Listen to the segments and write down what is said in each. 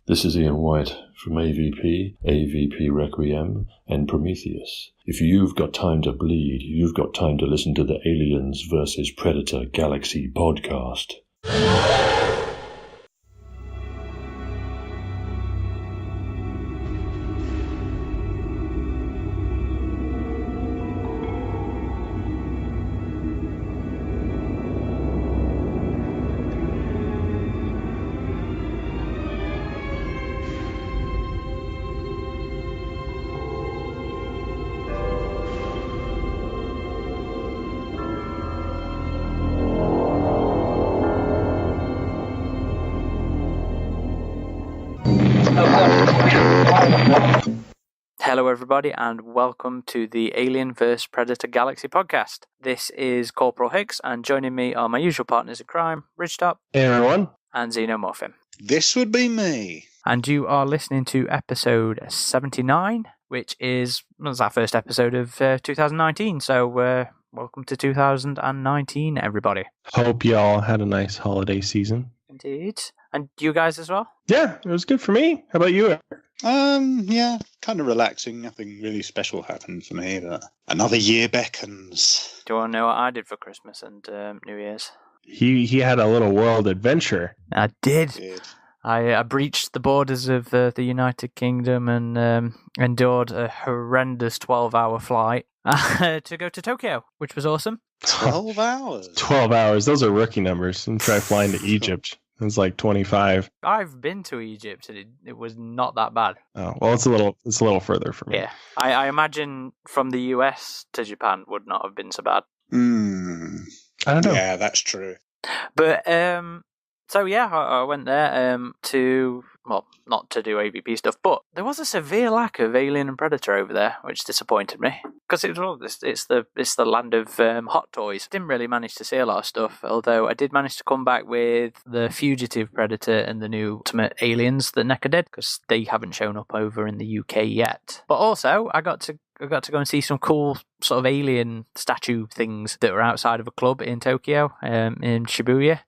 This is Ian White from AvP, AvP Requiem, and Prometheus. If you've got time to bleed, you've got time to listen to the Aliens vs. Predator Galaxy podcast. Hello everybody and welcome to the Alien vs Predator Galaxy podcast. This is Corporal Hicks and joining me are my usual partners in crime, Ridgetop. Hey everyone. And Xenomorphine. This would be me. And you are listening to episode 79, which was our first episode of 2019, so welcome to 2019 everybody. Hope y'all had a nice holiday season. Indeed. And you guys as well? Yeah, it was good for me. How about you? Yeah, kind of relaxing. Nothing really special happened for me, but another year beckons. Do you want to know what I did for Christmas and New Year's? He had a little world adventure. I did. I breached the borders of the United Kingdom and endured a horrendous 12-hour flight to go to Tokyo, which was awesome. 12 hours? 12 hours. Those are rookie numbers. And try flying to Egypt. It was like 25. I've been to Egypt and it was not that bad. Oh, well, it's a little further for me. Yeah. I imagine from the US to Japan would not have been so bad. I don't know. Yeah, that's true. But, so yeah, I went there not to do AvP stuff, but there was a severe lack of Alien and Predator over there, which disappointed me. Because it's the land of hot toys. Didn't really manage to see a lot of stuff, although I did manage to come back with the Fugitive Predator and the new Ultimate Aliens, the NECA Dead, because they haven't shown up over in the UK yet. But also, I got to go and see some cool sort of alien statue things that were outside of a club in Tokyo, in Shibuya,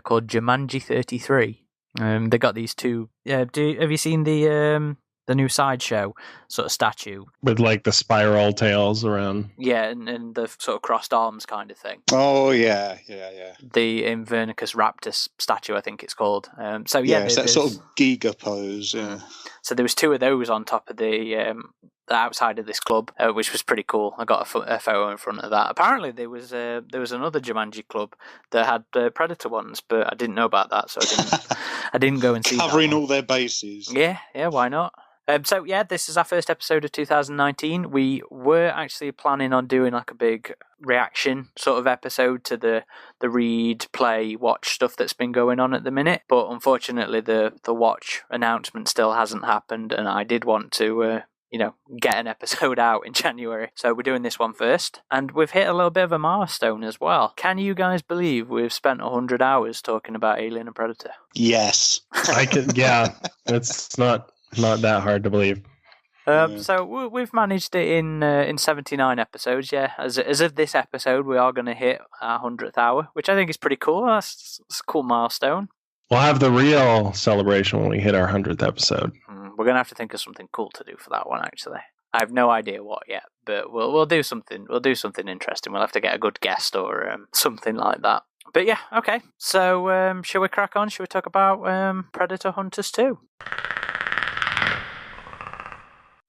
called Jumanji 33. They got these two. Have you seen the new Sideshow sort of statue with like the spiral tails around? Yeah, and the sort of crossed arms kind of thing. Oh yeah. The Invernicus Raptor statue, I think it's called. It's that sort of Giga pose. Yeah. So there was two of those on top of the outside of this club, which was pretty cool. I got a photo in front of that. Apparently there was another Jumanji club that had Predator ones, but I didn't know about that, so I didn't go and see covering all their bases. Yeah, why not? This is our first episode of 2019. We were actually planning on doing like a big reaction sort of episode to the read, play, watch stuff that's been going on at the minute, but unfortunately the watch announcement still hasn't happened, and I did want to get an episode out in January. So we're doing this one first. And we've hit a little bit of a milestone as well. Can you guys believe we've spent 100 hours talking about Alien and Predator? Yes. I can, yeah. It's not that hard to believe. So we've managed it in 79 episodes, yeah. As of this episode, we are going to hit our 100th hour, which I think is pretty cool. That's a cool milestone. We'll have the real celebration when we hit our 100th episode. We're going to have to think of something cool to do for that one, actually. I have no idea what yet, but we'll do something. We'll do something interesting. We'll have to get a good guest or something like that. But yeah, okay. So shall we crack on? Shall we talk about Predator Hunters 2?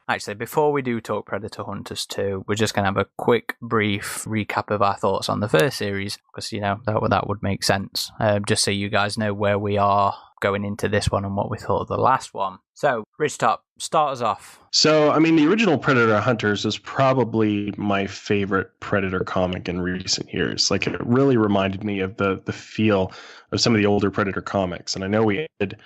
Actually, before we do talk Predator Hunters 2, we're just going to have a quick, brief recap of our thoughts on the first series, because, that would make sense, just so you guys know where we are going into this one and what we thought of the last one. So, Ridgetop, start us off. So, the original Predator Hunters is probably my favorite Predator comic in recent years. Like, it really reminded me of the feel of some of the older Predator comics. And I know we did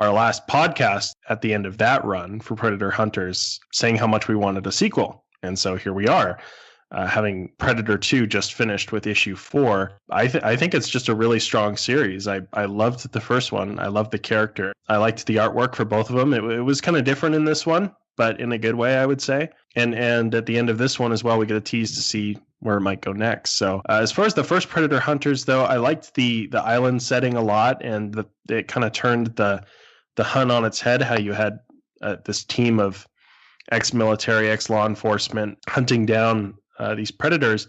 our last podcast at the end of that run for Predator Hunters saying how much we wanted a sequel. And so here we are, having Predator 2 just finished with issue 4. I think it's just a really strong series. I loved the first one. I loved the character. I liked the artwork for both of them. It was kind of different in this one, but in a good way, I would say. And at the end of this one as well, we get a tease to see where it might go next. So as far as the first Predator Hunters, though, I liked the island setting a lot, and it kind of turned the the Hunt on its head, how you had this team of ex-military, ex-law enforcement hunting down these predators.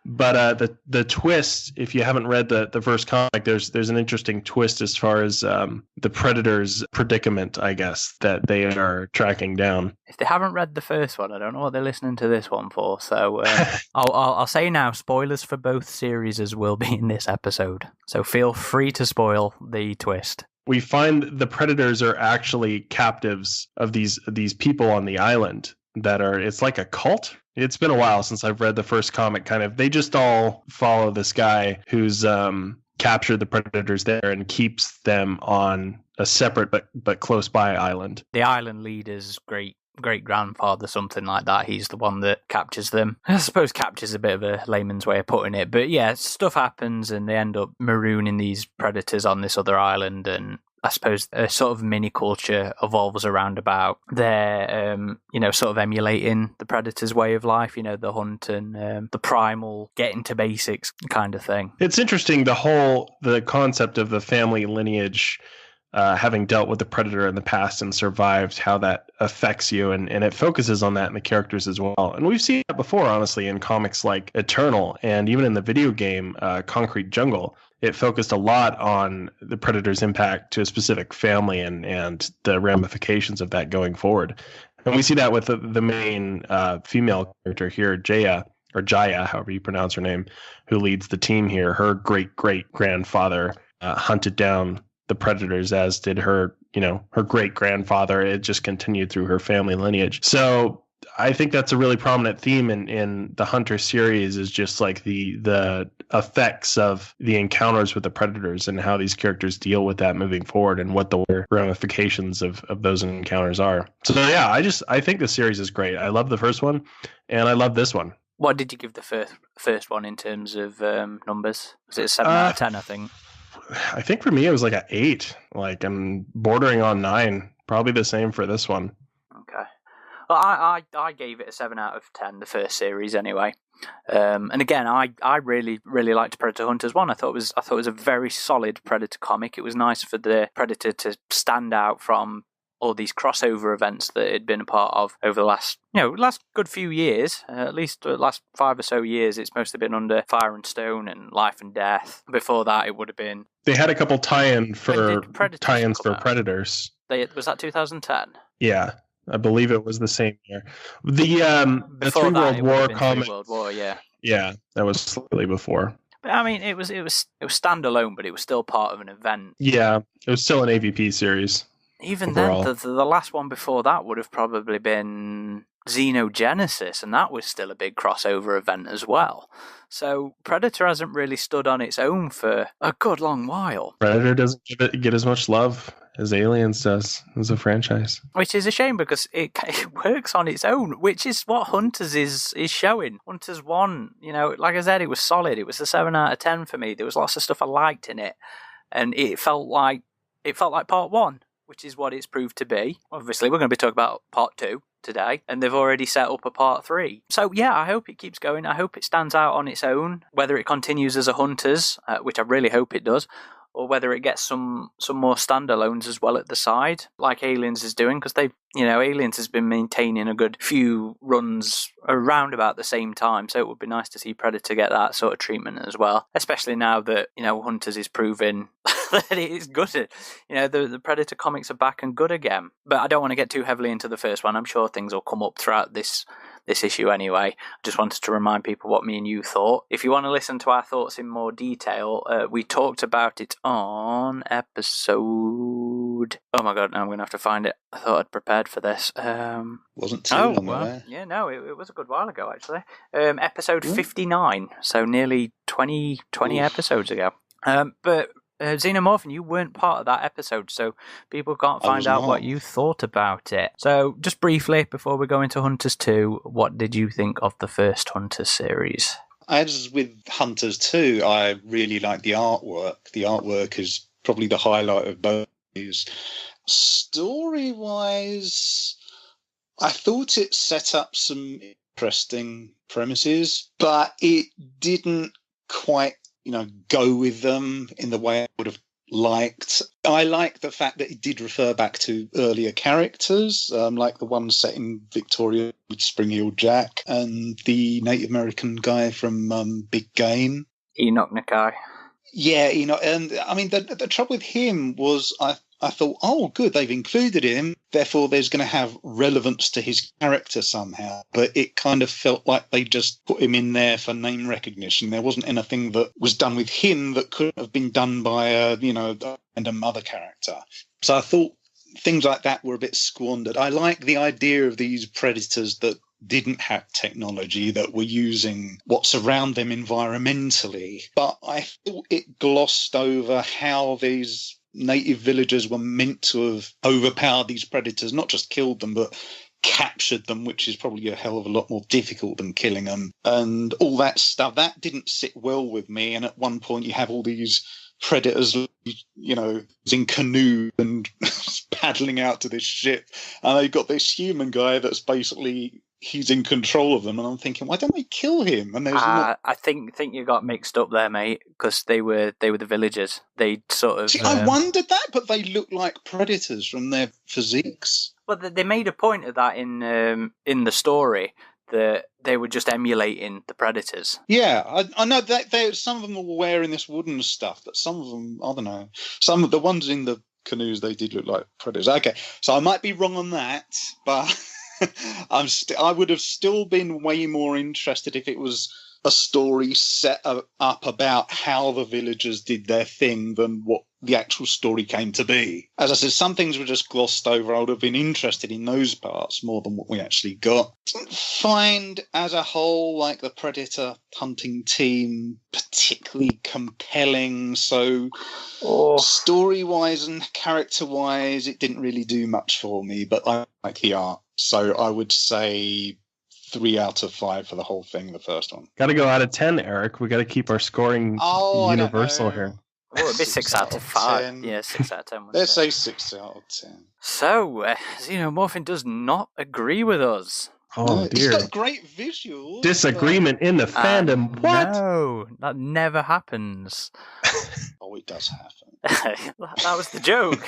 But the twist, if you haven't read the first comic, there's an interesting twist as far as the predators' predicament, I guess, that they are tracking down. If they haven't read the first one, I don't know what they're listening to this one for. So I'll say now, spoilers for both series will be in this episode. So feel free to spoil the twist. We find the predators are actually captives of these people on the island that are, it's like a cult. It's been a while since I've read the first comic. Kind of, they just all follow this guy who's captured the predators there and keeps them on a separate but close by island. The island leader's great grandfather, something like that. He's the one that captures them. I suppose captures a bit of a layman's way of putting it, but yeah, stuff happens and they end up marooning these predators on this other island, and I suppose a sort of mini culture evolves around about their, sort of emulating the predator's way of life, the hunt and the primal getting to basics kind of thing. It's interesting, the concept of the family lineage, having dealt with the predator in the past and survived, how that affects you, and it focuses on that in the characters as well. And we've seen that before, honestly, in comics like Eternal, and even in the video game Concrete Jungle. It focused a lot on the predator's impact to a specific family and the ramifications of that going forward. And we see that with the main female character here, Jaya, however you pronounce her name, who leads the team here. Her great-great-grandfather hunted down the predators, as did her great-grandfather. It just continued through her family lineage. So I think that's a really prominent theme in the Hunter series, is just like the effects of the encounters with the predators and how these characters deal with that moving forward and what the ramifications of those encounters are. So yeah, I think the series is great. I love the first one and I love this one. What did you give the first one in terms of numbers? Was it a 7 out of 10, I think? I think for me it was like an 8. Like, I'm bordering on 9. Probably the same for this one. Okay. Well, I gave it a 7 out of 10, the first series anyway. And again, I really liked Predator Hunters 1. I thought it was a very solid Predator comic. It was nice for the Predator to stand out from all these crossover events that it had been a part of over the last good few years, at least the last 5 or so years. It's mostly been under Fire and Stone and Life and Death. Before that, it would have been. They had a couple tie-ins for Predators. Was that 2010? Yeah. I believe it was the same year. The Three World War comic. World War, yeah. Yeah, that was slightly before. But I mean, it was standalone, but it was still part of an event. Yeah, it was still an AvP series. Even overall. then, the last one before that would have probably been Xenogenesis, and that was still a big crossover event as well. So Predator hasn't really stood on its own for a good long while. Predator doesn't get as much love as Aliens does as a franchise. Which is a shame, because it works on its own, which is what Hunters is showing. Hunters 1, like I said, it was solid. It was a 7 out of 10 for me. There was lots of stuff I liked in it, and it felt like part 1, which is what it's proved to be. Obviously, we're going to be talking about part 2 today, and they've already set up a part 3. So yeah, I hope it keeps going. I hope it stands out on its own, whether it continues as a Hunters, which I really hope it does, or whether it gets some more standalones as well at the side, like Aliens is doing, because Aliens has been maintaining a good few runs around about the same time, so it would be nice to see Predator get that sort of treatment as well, especially now that, Hunters is proving that it is good. The Predator comics are back and good again. But I don't want to get too heavily into the first one. I'm sure things will come up throughout this issue anyway. I just wanted to remind people what me and you thought. If you want to listen to our thoughts in more detail, we talked about it on episode... Oh my god, now I'm going to have to find it. I thought I'd prepared for this. Wasn't too long ago. Yeah, no, it was a good while ago, actually. Episode 59, so nearly 20 episodes ago. But Xenomorphine, you weren't part of that episode, so people can't find out what you thought about it. So, just briefly, before we go into Hunters 2, what did you think of the first Hunters series? As with Hunters 2, I really like the artwork. The artwork is probably the highlight of both. Story-wise, I thought it set up some interesting premises, but it didn't quite, go with them in the way I would have liked. I like the fact that it did refer back to earlier characters, like the one set in Victoria with Spring-Heeled Jack and the Native American guy from Big Game. Enoch Nakai. Yeah, and I mean, the trouble with him was I thought, oh, good, they've included him, therefore there's going to have relevance to his character somehow. But it kind of felt like they just put him in there for name recognition. There wasn't anything that was done with him that couldn't have been done by a random other character. So I thought things like that were a bit squandered. I like the idea of these predators that didn't have technology, that were using what's around them environmentally. But I thought it glossed over how these native villagers were meant to have overpowered these predators, not just killed them, but captured them, which is probably a hell of a lot more difficult than killing them. And all that stuff, that didn't sit well with me. And at one point you have all these predators, in canoe and paddling out to this ship. And they've got this human guy that's basically... he's in control of them, and I'm thinking, why don't they kill him? And there's I think you got mixed up there, mate, because they were the villagers. They sort of. See, I wondered that, but they look like predators from their physiques. Well, they made a point of that in the story, that they were just emulating the predators. Yeah, I know that some of them were wearing this wooden stuff, but some of them, I don't know. Some of the ones in the canoes, they did look like predators. Okay, so I might be wrong on that, but. I would have still been way more interested if it was a story set up about how the villagers did their thing than what the actual story came to be. As I said, some things were just glossed over. I would have been interested in those parts more than what we actually got. Didn't find as a whole like the Predator hunting team particularly compelling. So story-wise and character-wise, it didn't really do much for me, but I like the art. So I would say 3 out of 5 for the whole thing, the first one. Got to go out of 10, Eric. We got to keep our scoring universal here. Oh, it'd be 6 out of 5. Yeah, 6 out of 10. Let's say 6 out of 10. So, Xenomorphine does not agree with us. Oh, dear. It's got great visuals. Disagreement in the fandom. What? No, that never happens. Oh, it does happen. That was the joke.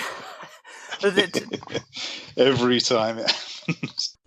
Every time it happens.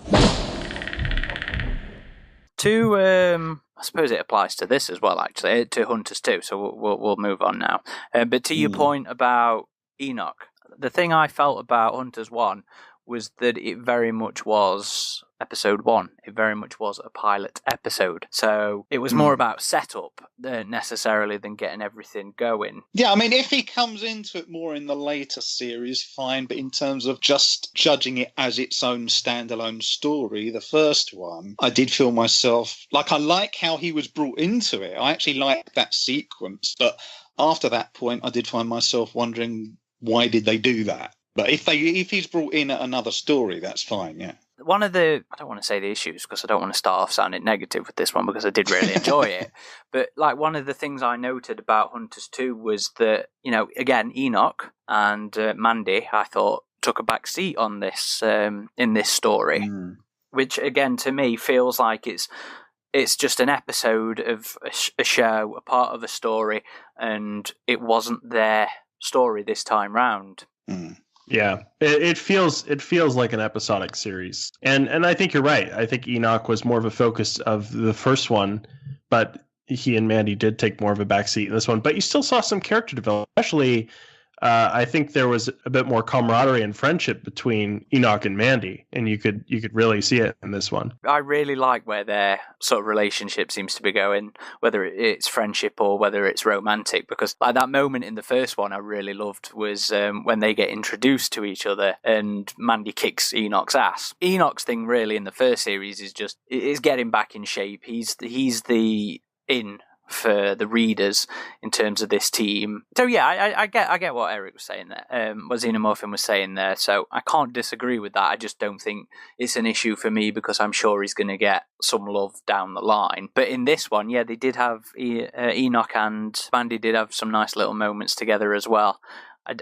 I suppose it applies to this as well, actually, to Hunters too. So we'll move on now. But to your point about Enoch, the thing I felt about Hunters 1 was that it very much was episode 1. It very much was a pilot episode. So it was more about setup necessarily than getting everything going. Yeah, I mean, if he comes into it more in the later series, fine. But in terms of just judging it as its own standalone story, the first one, I did feel myself... I like how he was brought into it. I actually liked that sequence. But after that point, I did find myself wondering, why did they do that? But if he's brought in another story, that's fine, yeah. One of the, I don't want to say the issues because I don't want to start off sounding negative with this one because I did really enjoy it. But one of the things I noted about Hunters 2 was that, again, Enoch and Mandy, I thought, took a back seat on this, in this story, which again, to me, feels like it's just an episode of a show, a part of a story, and it wasn't their story this time round. Yeah, it feels like an episodic series, and I think you're right. I think Enoch was more of a focus of the first one, but he and Mandy did take more of a backseat in this one. But you still saw some character development, especially. I think there was a bit more camaraderie and friendship between Enoch and Mandy, and you could really see it in this one. I really like where their sort of relationship seems to be going, whether it's friendship or whether it's romantic, because that moment in the first one I really loved was when they get introduced to each other and Mandy kicks Enoch's ass. Enoch's thing really in the first series is getting back in shape. He's the in for the readers in terms of this team. So yeah, I get what Eric was saying there, what Xenomorphine was saying there, so I can't disagree with that. I just don't think it's an issue for me because I'm sure he's going to get some love down the line. But in this one, yeah, they did have Enoch and Mandy did have some nice little moments together as well.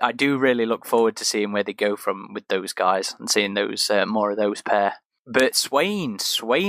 I do really look forward to seeing where they go from with those guys and seeing those more of those pair. But Swain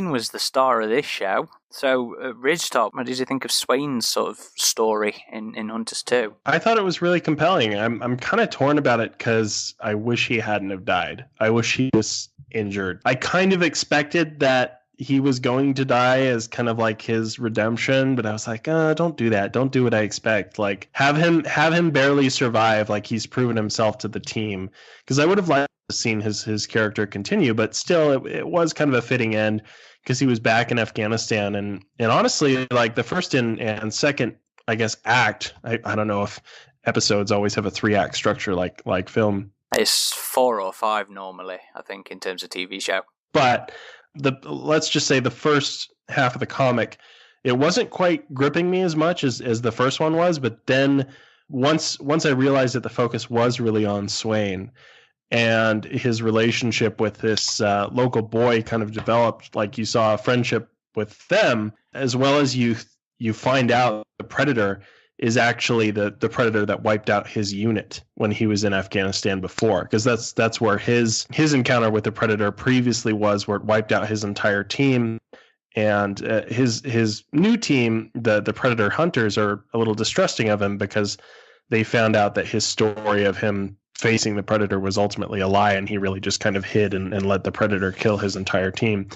was the star of this show. So, Ridgetop, what did you think of Swain's sort of story in Hunters 2? I thought it was really compelling. I'm kind of torn about it because I wish he hadn't have died. I wish he was injured. I kind of expected that he was going to die as kind of like his redemption, but I was like, don't do that. Don't do what I expect. Like, have him barely survive, like he's proven himself to the team. Because I would have liked to seen his character continue, but still, it was kind of a fitting end because he was back in Afghanistan, and honestly, like the first and second, I guess, act. I don't know if episodes always have a 3-act structure like film. It's 4 or 5 normally, I think, in terms of TV show. But let's just say the first half of the comic, it wasn't quite gripping me as much as the first one was. But then once I realized that the focus was really on Swain and his relationship with this local boy kind of developed, like you saw a friendship with them, as well as you find out the Predator is actually the Predator that wiped out his unit when he was in Afghanistan before, because that's where his encounter with the Predator previously was, where it wiped out his entire team. And his new team, the Predator Hunters, are a little distrusting of him because they found out that his story of him facing the Predator was ultimately a lie, and he really just kind of hid and let the Predator kill his entire team.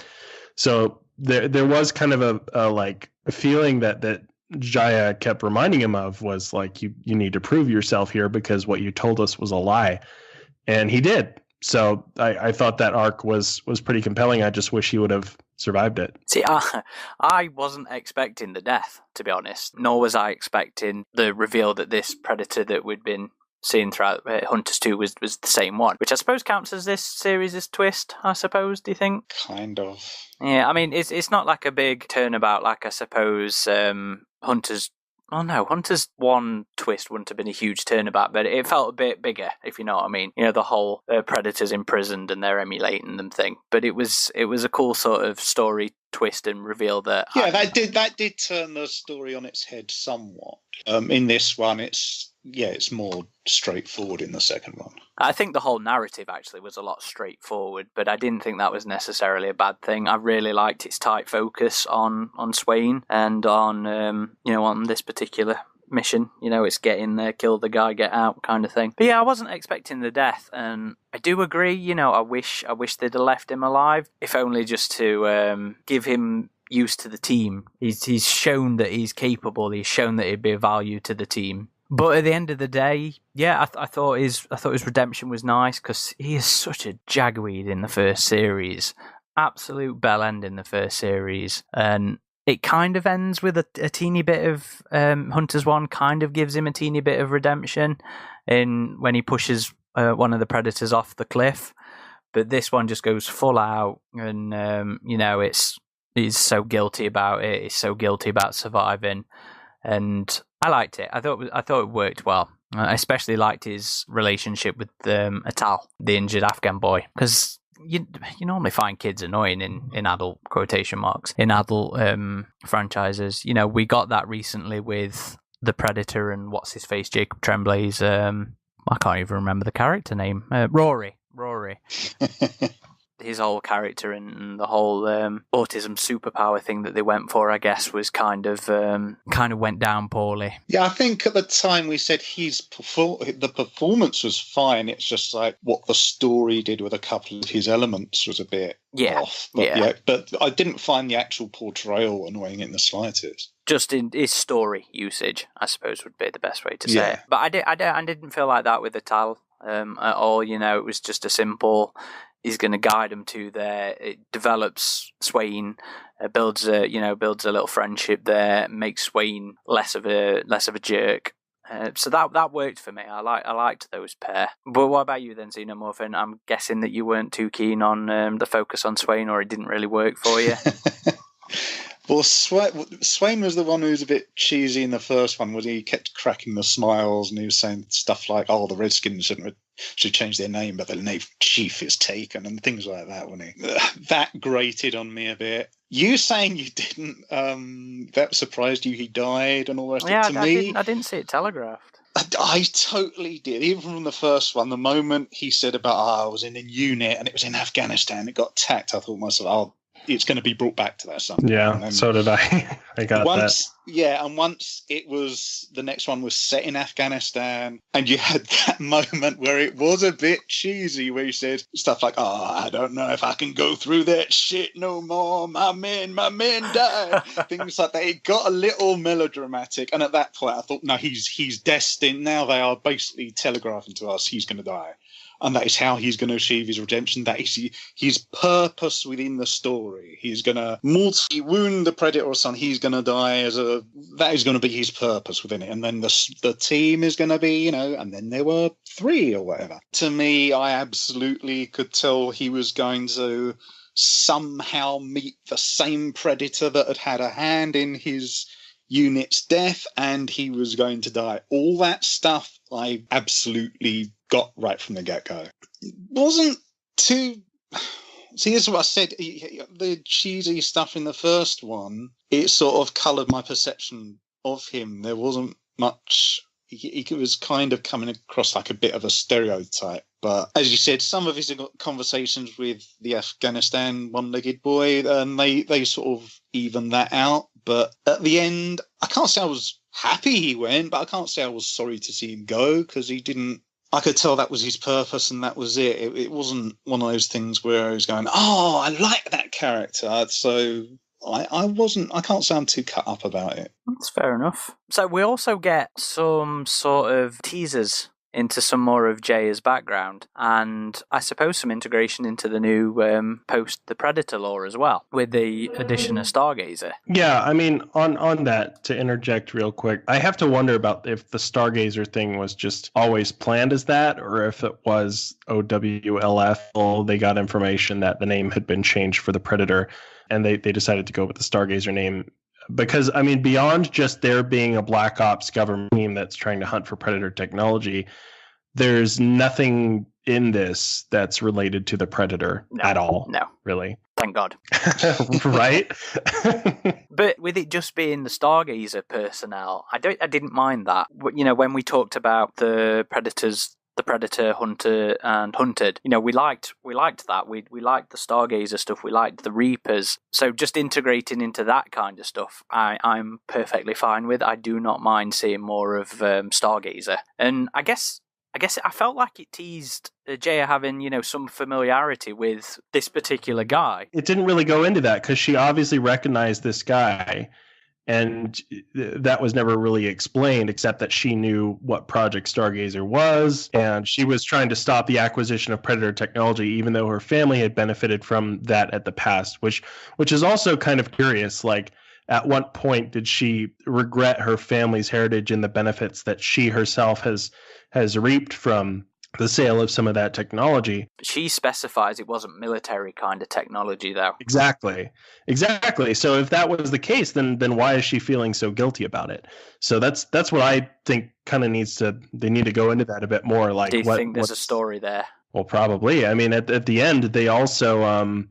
So there was kind of a feeling that Jaya kept reminding him of, was like, you need to prove yourself here because what you told us was a lie. And he did. So I thought that arc was pretty compelling. I just wish he would have survived it. See, I wasn't expecting the death, to be honest, nor was I expecting the reveal that this Predator that we'd been seeing throughout Hunters 2 was the same one, which I suppose counts as this series' twist, I suppose, do you think? Kind of. Yeah, I mean, it's not like a big turnabout like I suppose Hunters... Oh no, Hunters 1 twist wouldn't have been a huge turnabout, but it felt a bit bigger, if you know what I mean. You know, the whole Predators imprisoned and they're emulating them thing. But it was a cool sort of story twist and reveal that... Yeah, that did turn the story on its head somewhat. In this one, it's more straightforward in the second one. I think the whole narrative actually was a lot straightforward, but I didn't think that was necessarily a bad thing. I really liked its tight focus on Swain and on on this particular mission. You know, it's get in there, kill the guy, get out kind of thing. But yeah, I wasn't expecting the death, and I do agree. You know, I wish they'd have left him alive, if only just to give him use to the team. He's shown that he's capable. He's shown that he'd be of value to the team. But at the end of the day, yeah, I thought his redemption was nice because he is such a jagweed in the first series, absolute bell end in the first series, and it kind of ends with a teeny bit of Hunters 1 kind of gives him a teeny bit of redemption in when he pushes one of the Predators off the cliff, but this one just goes full out, and he's so guilty about it. He's so guilty about surviving, and I liked it. I thought it worked well. I especially liked his relationship with Atal, the injured Afghan boy, because you normally find kids annoying in adult quotation marks in adult franchises. You know, we got that recently with the Predator and what's his face, Jacob Tremblay's. I can't even remember the character name. Rory. His whole character and the whole autism superpower thing that they went for, I guess, was kind of went down poorly. Yeah, I think at the time we said the performance was fine. It's just like what the story did with a couple of his elements was a bit off. But I didn't find the actual portrayal annoying in the slightest. Just in his story usage, I suppose, would be the best way to say it. But I didn't feel like that with Atal at all. You know, it was just a simple... He's going to guide them to there. It develops Swain, builds a little friendship there, makes Swain less of a jerk. So that worked for me. I liked those pair. But what about you then, Xenomorphine? I'm guessing that you weren't too keen on the focus on Swain, or it didn't really work for you. Well, Swain was the one who was a bit cheesy in the first one, was he kept cracking the smiles and he was saying stuff like, "Oh, the Redskins should change their name, but the name Chief is taken," and things like that, wasn't he? That grated on me a bit. You saying you didn't, that surprised you he died and all the rest of it. To me, I didn't see it telegraphed. I totally did. Even from the first one, the moment he said about, I was in a unit and it was in Afghanistan, it got attacked, I thought to myself, it's going to be brought back to that someday. Yeah, so did I. I got that. Yeah, and once the next one was set in Afghanistan, and you had that moment where it was a bit cheesy, where he said stuff like, I don't know if I can go through that shit no more, my men died. Things like that. It got a little melodramatic, and at that point I thought, no, he's destined. Now they are basically telegraphing to us he's going to die. And that is how he's going to achieve his redemption. That is his purpose within the story. He's going to wound the Predator son. He's going to die that is going to be his purpose within it. And then the team is going to be, and then there were 3 or whatever. To me, I absolutely could tell he was going to somehow meet the same Predator that had a hand in his unit's death, and he was going to die. All that stuff I absolutely got right from the get-go. It wasn't too... See, this is what I said. The cheesy stuff in the first one, it sort of coloured my perception of him. There wasn't much... He was kind of coming across like a bit of a stereotype. But as you said, some of his conversations with the Afghanistan one-legged boy, and they sort of even that out. But at the end, I can't say I was happy he went, but I can't say I was sorry to see him go, because he didn't... I could tell that was his purpose and that was it. It wasn't one of those things where I was going, I like that character. So I can't say I'm too cut up about it. That's fair enough. So we also get some sort of teasers into some more of Jaya's background, and I suppose some integration into the new post the Predator lore as well, with the addition of Stargazer. Yeah, I mean, on that, to interject real quick, I have to wonder about if the Stargazer thing was just always planned as that, or if it was OWLF, they got information that the name had been changed for the Predator, and they decided to go with the Stargazer name. Because, I mean, beyond just there being a Black Ops government team that's trying to hunt for Predator technology, there's nothing in this that's related to the Predator at all. No. Really. Thank God. Right? But with it just being the Stargazer personnel, I didn't mind that. When we talked about the Predators, the Predator, Hunter, and Hunted, we liked that. We liked the Stargazer stuff. We liked the Reapers. So just integrating into that kind of stuff, I'm perfectly fine with. I do not mind seeing more of Stargazer. And I guess I felt like it teased Jaya having, some familiarity with this particular guy. It didn't really go into that because she obviously recognized this guy. And that was never really explained, except that she knew what Project Stargazer was, and she was trying to stop the acquisition of Predator technology, even though her family had benefited from that at the past, which is also kind of curious. Like, at what point did she regret her family's heritage and the benefits that she herself has reaped from the sale of some of that technology? She specifies it wasn't military kind of technology, though. Exactly. So if that was the case, then why is she feeling so guilty about it? So that's what I think kind of they need to go into that a bit more. Like, do you think there's a story there? Well, probably. I mean, at the end, they also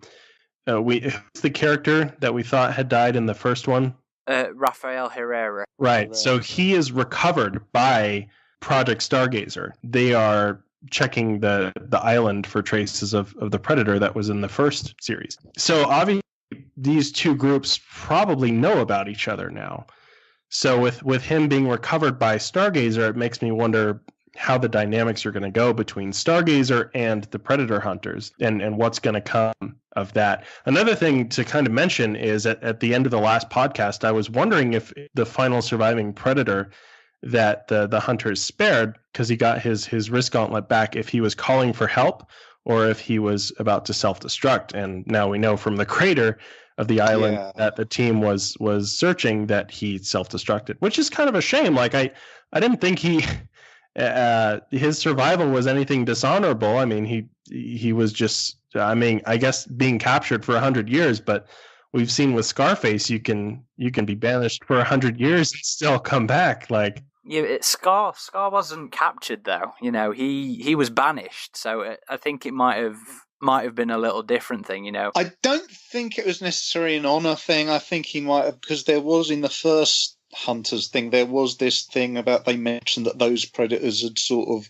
who's the character that we thought had died in the first one? Rafael Herrera. Right. So he is recovered by Project Stargazer. They are checking the island for traces of the Predator that was in the first series. So obviously these two groups probably know about each other now. So with him being recovered by Stargazer, it makes me wonder how the dynamics are going to go between Stargazer and the Predator hunters, and what's going to come of that. Another thing to kind of mention is at the end of the last podcast, I was wondering if the final surviving Predator that the hunters spared, because he got his wrist gauntlet back, if he was calling for help or if he was about to self-destruct. And now we know from the crater of the island that the team was searching that he self-destructed, which is kind of a shame. Like, I didn't think his survival was anything dishonorable. I mean, he was just, I guess being captured for 100 years, but we've seen with Scarface, you can be banished for 100 years and still come back. Like, yeah, Scar wasn't captured though. He was banished. So I think it might have been a little different thing. I don't think it was necessarily an honor thing. I think he might have, because there was in the first hunters thing, there was this thing about they mentioned that those predators had sort of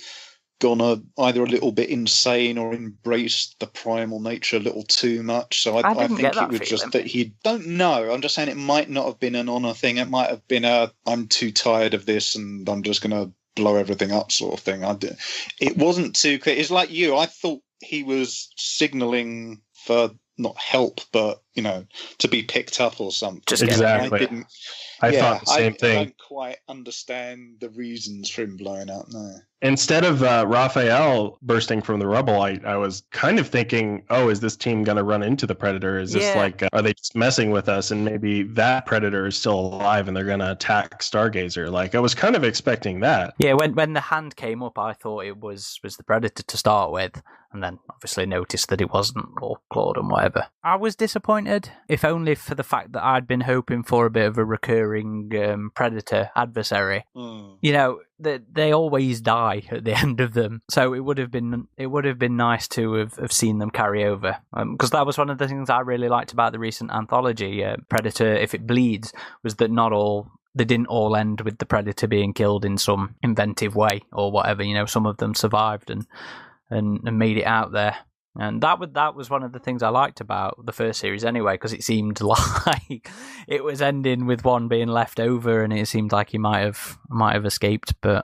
gone either a little bit insane or embraced the primal nature a little too much. So I think it was just that he don't know. I'm just saying it might not have been an honor thing. It might have been I'm too tired of this and I'm just going to blow everything up sort of thing. It wasn't too clear. It's like you. I thought he was signaling for not help, but to be picked up or something. Just exactly. I thought the same thing. I don't quite understand the reasons for him blowing up. No. Instead of Raphael bursting from the rubble, I was kind of thinking, oh, is this team going to run into the Predator? Is this are they just messing with us? And maybe that Predator is still alive and they're going to attack Stargazer. Like, I was kind of expecting that. Yeah, when the hand came up, I thought it was the Predator to start with. And then obviously noticed that it wasn't, or clawed and whatever. I was disappointed, if only for the fact that I'd been hoping for a bit of a recurring Predator adversary. They always die at the end of them, so it would have been nice to have seen them carry over. Because that was one of the things I really liked about the recent anthology, Predator If It Bleeds, was that they didn't all end with the Predator being killed in some inventive way or whatever. Some of them survived and made it out there. And that was one of the things I liked about the first series anyway, because it seemed like it was ending with one being left over, and it seemed like he might have escaped. But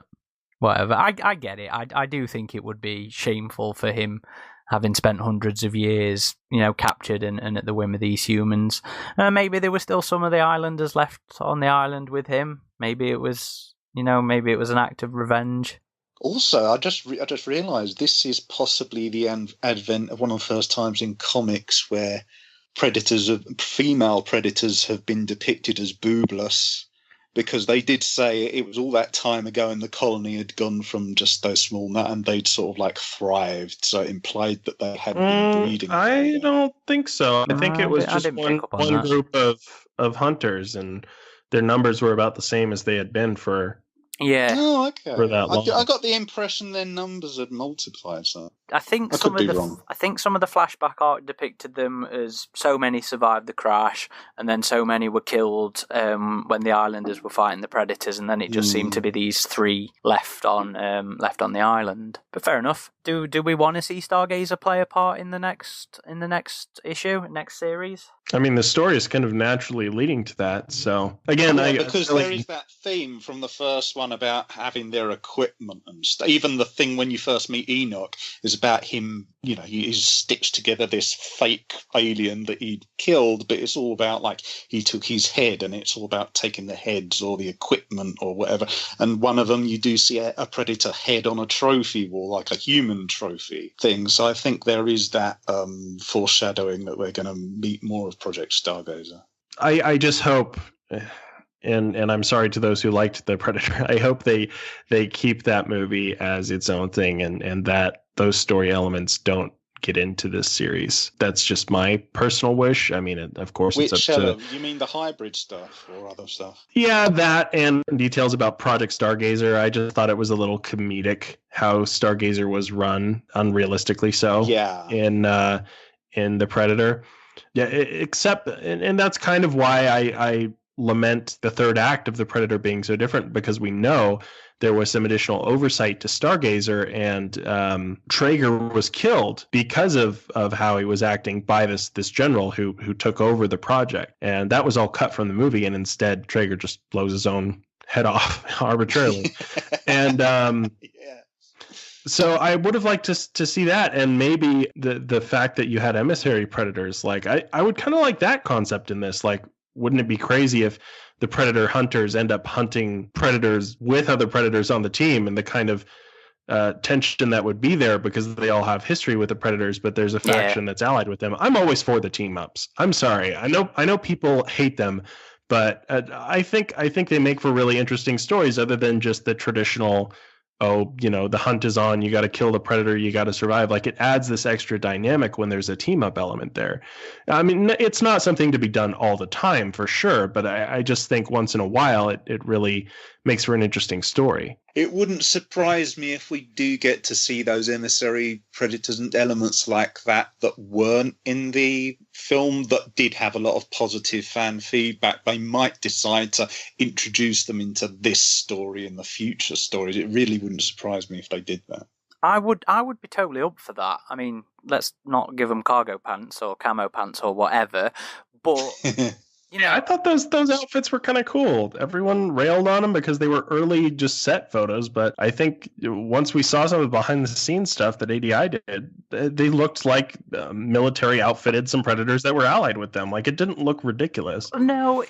whatever, I get it. I do think it would be shameful for him, having spent hundreds of years, captured and at the whim of these humans. Maybe there were still some of the islanders left on the island with him. Maybe it was an act of revenge. Also, I just realised this is possibly the advent of one of the first times in comics where female predators have been depicted as boobless, because they did say it was all that time ago and the colony had gone from just those small and they'd sort of like thrived, so it implied that they had been breeding. I don't think so. I think it was just one group of hunters, and their numbers were about the same as they had been for... Yeah. Oh, okay. For that long. I got the impression their numbers had multiplied. So I think some of the flashback art depicted them as so many survived the crash, and then so many were killed when the islanders were fighting the predators, and then it just seemed to be these three left on the island. But fair enough. Do we want to see Stargazer play a part in the next issue, next series? I mean, the story is kind of naturally leading to that. So again, because there is that theme from the first one about having their equipment and stuff. Even the thing when you first meet Enoch is about him. He's stitched together this fake alien that he'd killed, but it's all about like he took his head, and it's all about taking the heads or the equipment or whatever. And one of them, you do see a predator head on a trophy wall, like a human trophy thing. So I think there is that foreshadowing that we're going to meet more of Project Stargazer. I just hope, and I'm sorry to those who liked the Predator, I hope they keep that movie as its own thing, and that those story elements don't get into this series. That's just my personal wish. I mean, of course, it's up to... You mean the hybrid stuff or other stuff? Yeah, that and details about Project Stargazer. I just thought it was a little comedic how Stargazer was run, unrealistically so. Yeah. In the Predator. Yeah, except, and that's kind of why I lament the third act of the Predator being so different, because we know there was some additional oversight to Stargazer, and Traeger was killed because of how he was acting by this general who took over the project, and that was all cut from the movie, and instead Traeger just blows his own head off arbitrarily. And so I would have liked to see that, and maybe the fact that you had emissary predators, like I would kind of like that concept in this. Like, wouldn't it be crazy if the predator hunters end up hunting predators with other predators on the team, and the kind of tension that would be there, because they all have history with the predators, but there's a faction that's allied with them. I'm always for the team ups. I'm sorry. I know people hate them, but I think they make for really interesting stories, other than just the traditional, the hunt is on, you got to kill the predator, you got to survive. Like, it adds this extra dynamic when there's a team up element there. I mean, it's not something to be done all the time for sure, but I just think once in a while it really makes for an interesting story. It wouldn't surprise me if we do get to see those emissary predators and elements like that weren't in the film that did have a lot of positive fan feedback. They might decide to introduce them into this story and the future stories. It really wouldn't surprise me if they did that. I would be totally up for that. I mean, let's not give them cargo pants or camo pants or whatever, but you know, I thought those outfits were kind of cool. Everyone railed on them because they were early just set photos, but I think once we saw some of the behind the scenes stuff that ADI did, they looked like military outfitted some predators that were allied with them. Like, it didn't look ridiculous. No.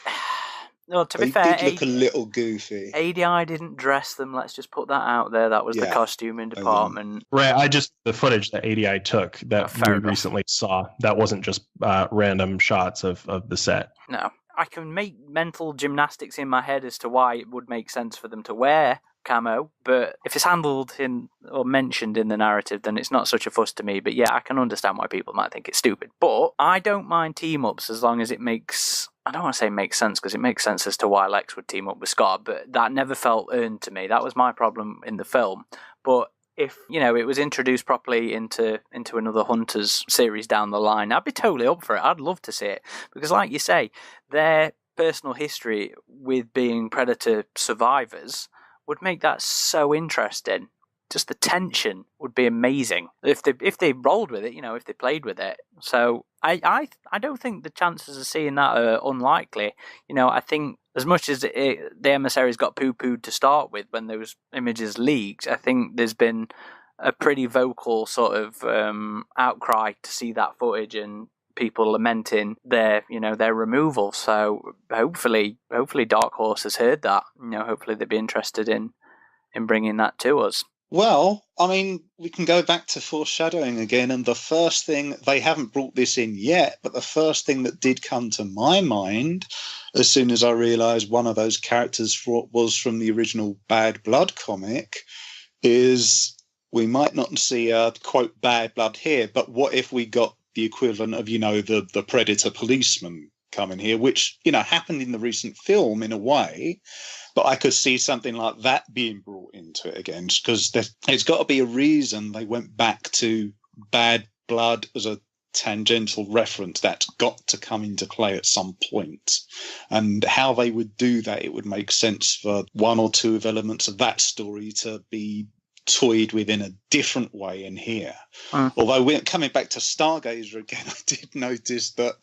Well, to be fair, they did look a little goofy. ADI didn't dress them. Let's just put that out there. That was the costuming department. Right. The footage that ADI took that we recently saw, that wasn't just random shots of the set. No. I can make mental gymnastics in my head as to why it would make sense for them to wear camo, but if it's handled in or mentioned in the narrative, then it's not such a fuss to me. But yeah, I can understand why people might think it's stupid. But I don't mind team-ups as long as it makes... I don't want to say makes sense, because it makes sense as to why Lex would team up with Scott, but that never felt earned to me. That was my problem in the film. But if, you know, it was introduced properly into another Hunters series down the line, I'd be totally up for it. I'd love to see it. Because like you say, their personal history with being Predator survivors would make that so interesting. Just the tension would be amazing if they rolled with it, you know, if they played with it. So I don't think the chances of seeing that are unlikely. You know, I think as much as the emissaries got poo-pooed to start with when those images leaked, I think there's been a pretty vocal sort of outcry to see that footage and people lamenting their removal. So hopefully Dark Horse has heard that. You know, hopefully they'd be interested in bringing that to us. Well, I mean, we can go back to foreshadowing again, and the first thing, they haven't brought this in yet, but the first thing that did come to my mind as soon as I realised one of those characters was from the original Bad Blood comic is we might not see a, quote, Bad Blood here, but what if we got the equivalent of, you know, the Predator policeman coming here, which, you know, happened in the recent film in a way, but I could see something like that being brought into it again, because there's got to be a reason they went back to Bad Blood as a tangential reference. That's got to come into play at some point. And how they would do that, it would make sense for one or two of elements of that story to be toyed with in a different way in here. Although we're coming back to Stargazer again, I did notice that,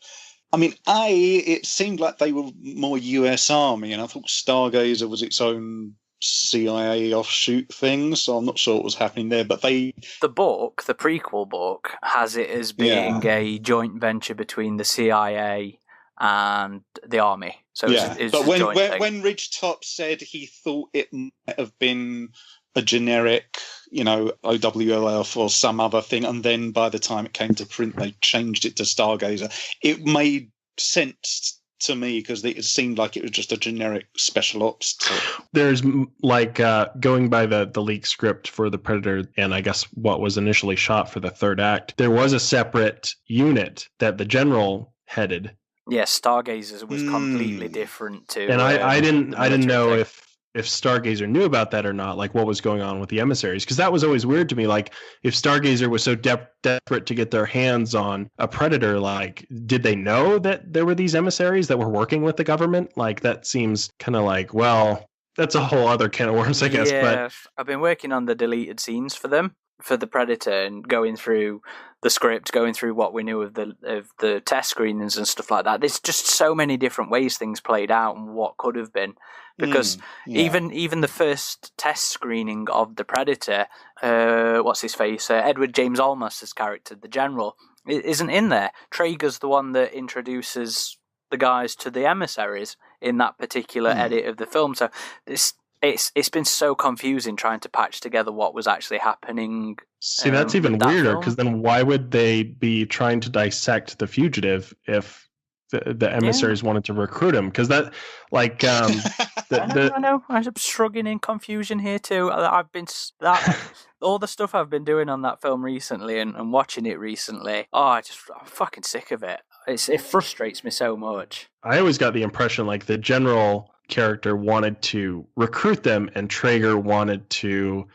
I mean, it seemed like they were more US Army, and I thought Stargazer was its own CIA offshoot thing, so I'm not sure what was happening there. But the prequel book, has it as being a joint venture between the CIA and the Army. So it's but when Ridgetop said he thought it might have been a generic, you know, OWLF or some other thing, and then by the time it came to print, they changed it to Stargazer. It made sense to me because it seemed like it was just a generic special ops type. There's like going by the leak script for the Predator, and I guess what was initially shot for the third act, there was a separate unit that the general headed. Yes, Stargazer was completely different to. And I didn't know if Stargazer knew about that or not, like what was going on with the emissaries, because that was always weird to me. Like, if Stargazer was so desperate to get their hands on a Predator, like, did they know that there were these emissaries that were working with the government? Like, that seems kind of like, well, that's a whole other can of worms, I guess. Yeah, but I've been working on the deleted scenes for them, for the Predator, and going through the script, going through what we knew of the test screenings and stuff like that. There's just so many different ways things played out and what could have been. Because even the first test screening of the Predator, what's his face, Edward James Olmos's character, the General, isn't in there. Traeger's the one that introduces the guys to the emissaries in that particular edit of the film. So it's been so confusing trying to patch together what was actually happening. See, that's even weirder, because then why would they be trying to dissect the fugitive if the emissaries wanted to recruit him? Because that, like, I know. I'm struggling in confusion here too. All the stuff I've been doing on that film recently and watching it recently. I'm fucking sick of it. It frustrates me so much. I always got the impression like the general character wanted to recruit them, and Traeger wanted to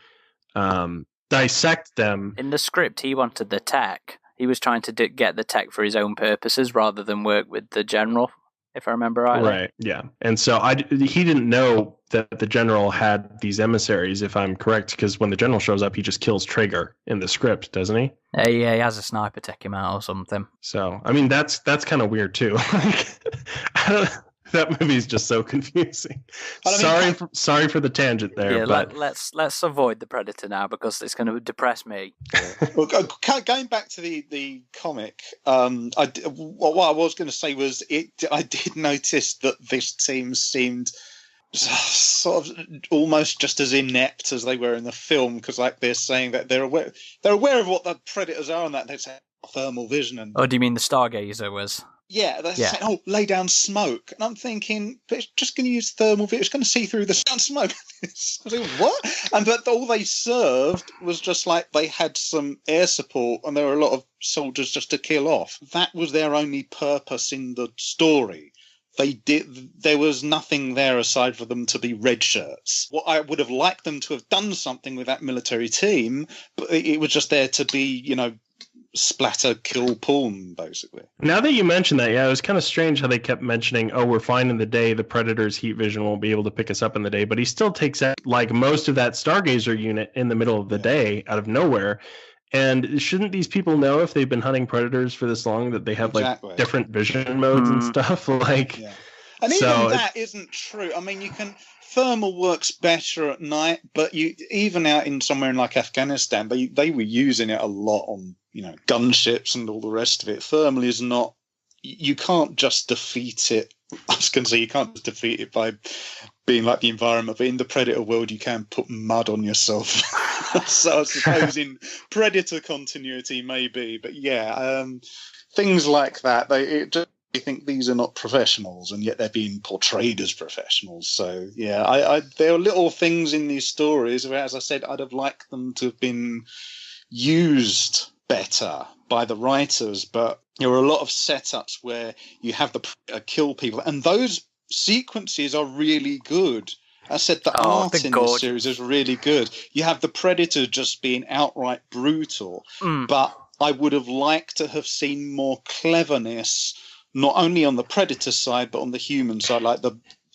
dissect them. In the script, he wanted the tech. He was trying to get the tech for his own purposes rather than work with the general, if I remember rightly. Right, yeah. And so he didn't know that the general had these emissaries, if I'm correct, because when the general shows up, he just kills Traeger in the script, doesn't he? Yeah, he has a sniper take him out or something. So, I mean, that's kind of weird, too. That movie's just so confusing. Sorry for the tangent there. Yeah, but let's avoid the Predator now because it's going to depress me. Well, going back to the comic, what I was going to say was I did notice that this team seemed sort of almost just as inept as they were in the film, because like they're saying that they're aware of what the Predators are and that they say thermal vision and. Oh, do you mean the Stargazer was? Yeah, they're saying, "Oh, lay down smoke," and I'm thinking, but it's just going to use thermal vision. It's going to see through the smoke. I was like, what? And but all they served was just like they had some air support, and there were a lot of soldiers just to kill off. That was their only purpose in the story. There was nothing there aside for them to be red shirts. What I would have liked them to have done something with that military team, but it was just there to be, splatter kill porn, basically. Now that you mention that, yeah, it was kind of strange how they kept mentioning, oh, we're fine in the day, the Predator's heat vision won't be able to pick us up in the day, but he still takes out like most of that Stargazer unit in the middle of the day out of nowhere. And shouldn't these people know, if they've been hunting predators for this long, that they have like different vision modes and stuff? And even that isn't true. I mean, thermal works better at night, but even out in somewhere in like Afghanistan, they were using it a lot on gunships and all the rest of it. Thermal is not. You can't just defeat it. I was going to say you can't just defeat it by being like the environment, but in the Predator world, you can put mud on yourself. So I suppose in Predator continuity, maybe, but yeah, things like that. I think these are not professionals, and yet they're being portrayed as professionals. So yeah, there are little things in these stories where, as I said, I'd have liked them to have been used better by the writers, but there are a lot of setups where you have the Predator kill people, and those sequences are really good. I said the art in this series is really good. You have the Predator just being outright brutal, but I would have liked to have seen more cleverness, not only on the Predator side, but on the human side. Like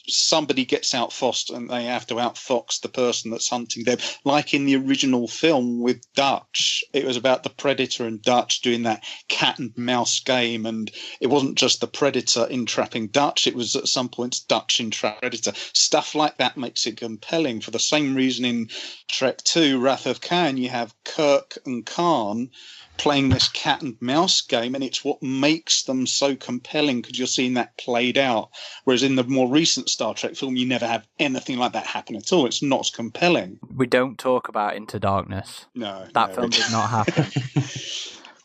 somebody gets outfoxed and they have to outfox the person that's hunting them. Like in the original film with Dutch, it was about the Predator and Dutch doing that cat and mouse game. And it wasn't just the Predator entrapping Dutch. It was at some points Dutch entrapping Predator. Stuff like that makes it compelling. For the same reason in Trek 2, Wrath of Khan, you have Kirk and Khan playing this cat and mouse game, and it's what makes them so compelling, because you're seeing that played out. Whereas in the more recent Star Trek film, you never have anything like that happen at all. It's not as compelling. We don't talk about Into Darkness. That film did not happen.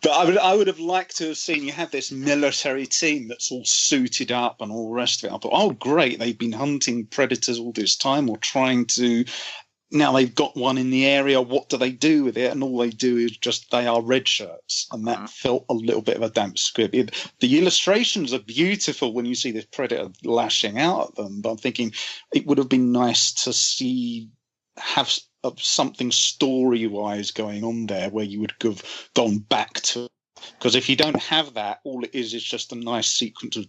But I would have liked to have seen, you have this military team that's all suited up and all the rest of it. I thought, oh, great, they've been hunting predators all this time, or trying to. Now they've got one in the area. What do they do with it? And all they do is they are red shirts. And that felt a little bit of a damp squib. The illustrations are beautiful when you see this predator lashing out at them. But I'm thinking it would have been nice to have something story-wise going on there where you would have gone back to. Because if you don't have that, all it is just a nice sequence of,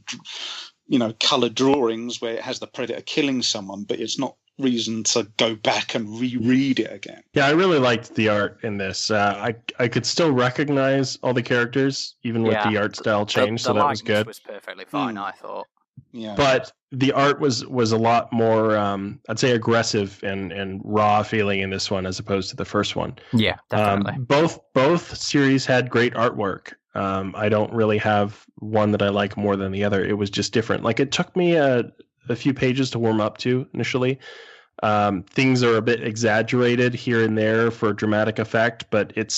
coloured drawings where it has the predator killing someone, but it's not reason to go back and reread it again. Yeah, I really liked the art in this. I could still recognize all the characters, even with the art style change, so that was good. The was perfectly fine, I thought. Yeah. But the art was a lot more, I'd say, aggressive and raw feeling in this one as opposed to the first one. Yeah, definitely. Both series had great artwork. I don't really have one that I like more than the other. It was just different. Like, it took me a few pages to warm up to initially. Things are a bit exaggerated here and there for dramatic effect, but it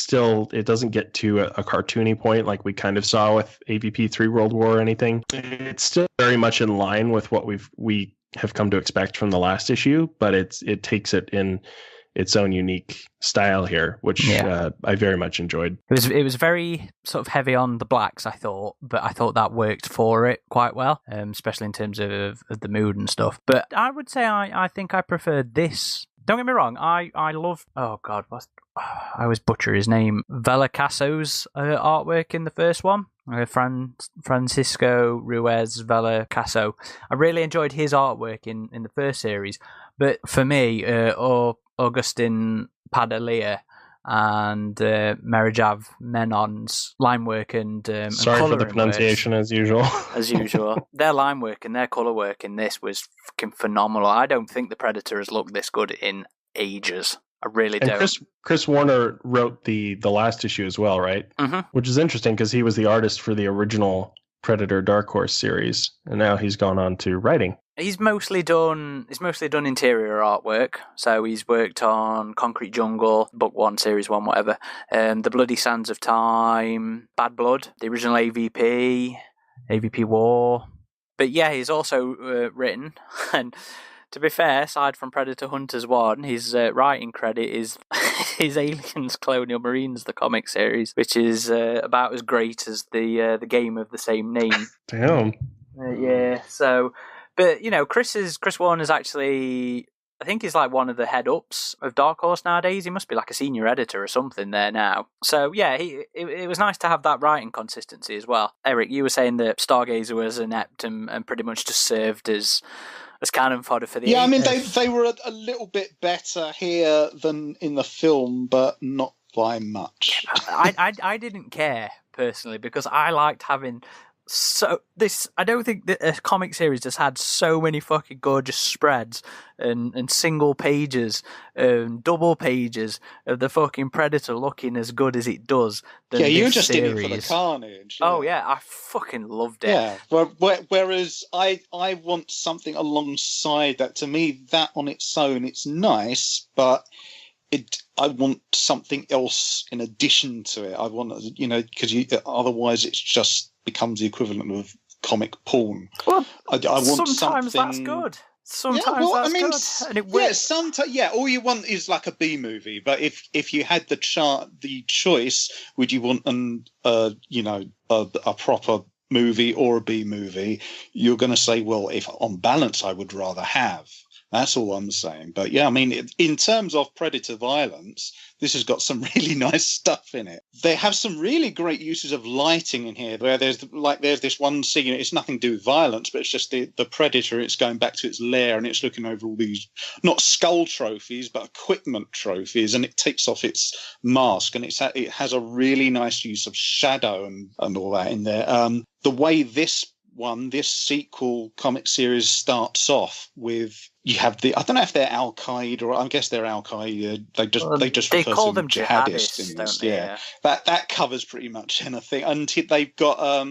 doesn't get to a cartoony point like we kind of saw with AvP 3 World War or anything. It's still very much in line with what we have come to expect from the last issue, but it takes it in its own unique style here, which I very much enjoyed. It was very sort of heavy on the blacks, I thought, but I thought that worked for it quite well, especially in terms of the mood and stuff. But I would say I think I preferred this. Don't get me wrong, I love... Oh, God, I always butcher his name. Velacasso's artwork in the first one. Francisco Ruiz Velacasso. I really enjoyed his artwork in the first series. But for me, Augustin Padalia and Merijav Menon's line work and sorry for the pronunciation works, as usual. As usual, their line work and their colour work in this was fucking phenomenal. I don't think the Predator has looked this good in ages. I really don't. Chris Warner wrote the last issue as well, right? Mm-hmm. Which is interesting because he was the artist for the original Predator Dark Horse series, and now he's gone on to writing. He's mostly done interior artwork. So he's worked on Concrete Jungle, Book 1, Series 1, whatever. The Bloody Sands of Time, Bad Blood, the original AvP War. But yeah, he's also written, and to be fair, aside from Predator Hunters 1, his writing credit is his Aliens Colonial Marines, the comic series, which is about as great as the game of the same name. Damn. Yeah, so... But, you know, Chris Warner's actually, I think he's like one of the head-ups of Dark Horse nowadays. He must be like a senior editor or something there now. So, yeah, it was nice to have that writing consistency as well. Eric, you were saying that Stargazer was inept and pretty much just served as cannon fodder for the... Yeah, I mean, they were a little bit better here than in the film, but not by much. I didn't care, personally, because I liked having... I don't think that a comic series has had so many fucking gorgeous spreads and single pages, double pages of the fucking Predator looking as good as it does. Yeah, you're just in it for the carnage. Yeah. Oh yeah, I fucking loved it. Yeah, whereas I want something alongside that. To me, that on its own, it's nice, but I want something else in addition to it. I want, because otherwise it's just becomes the equivalent of comic porn. Well, I want sometimes that's good. Sometimes that's good, and it works. All you want is like a B movie. But if you had the choice, would you want a proper movie or a B movie? You're going to say, well, if on balance, I would rather have. That's all I'm saying. But yeah, I mean, in terms of Predator violence, this has got some really nice stuff in it. They have some really great uses of lighting in here, where there's this one scene. It's nothing to do with violence, but it's just the Predator. It's going back to its lair and it's looking over all these, not skull trophies, but equipment trophies. And it takes off its mask and it has a really nice use of shadow and all that in there. The way this sequel comic series starts off with, you have I don't know if they're Al Qaeda or I guess they're Al Qaeda. They call them jihadists, don't they? Yeah. That covers pretty much anything. And they've got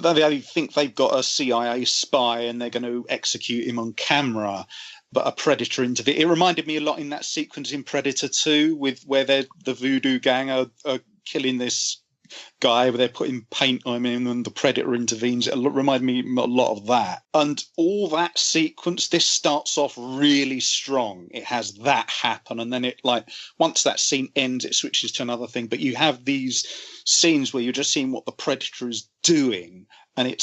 they think they've got a CIA spy and they're going to execute him on camera. But a Predator intervened. It reminded me a lot in that sequence in Predator 2 where the Voodoo gang are killing this guy where they're putting paint on him and the Predator intervenes. It reminded me a lot of that. And all that sequence, this starts off really strong. It has that happen. And then it, like, once that scene ends, it switches to another thing. But you have these scenes where you're just seeing what the Predator is doing. And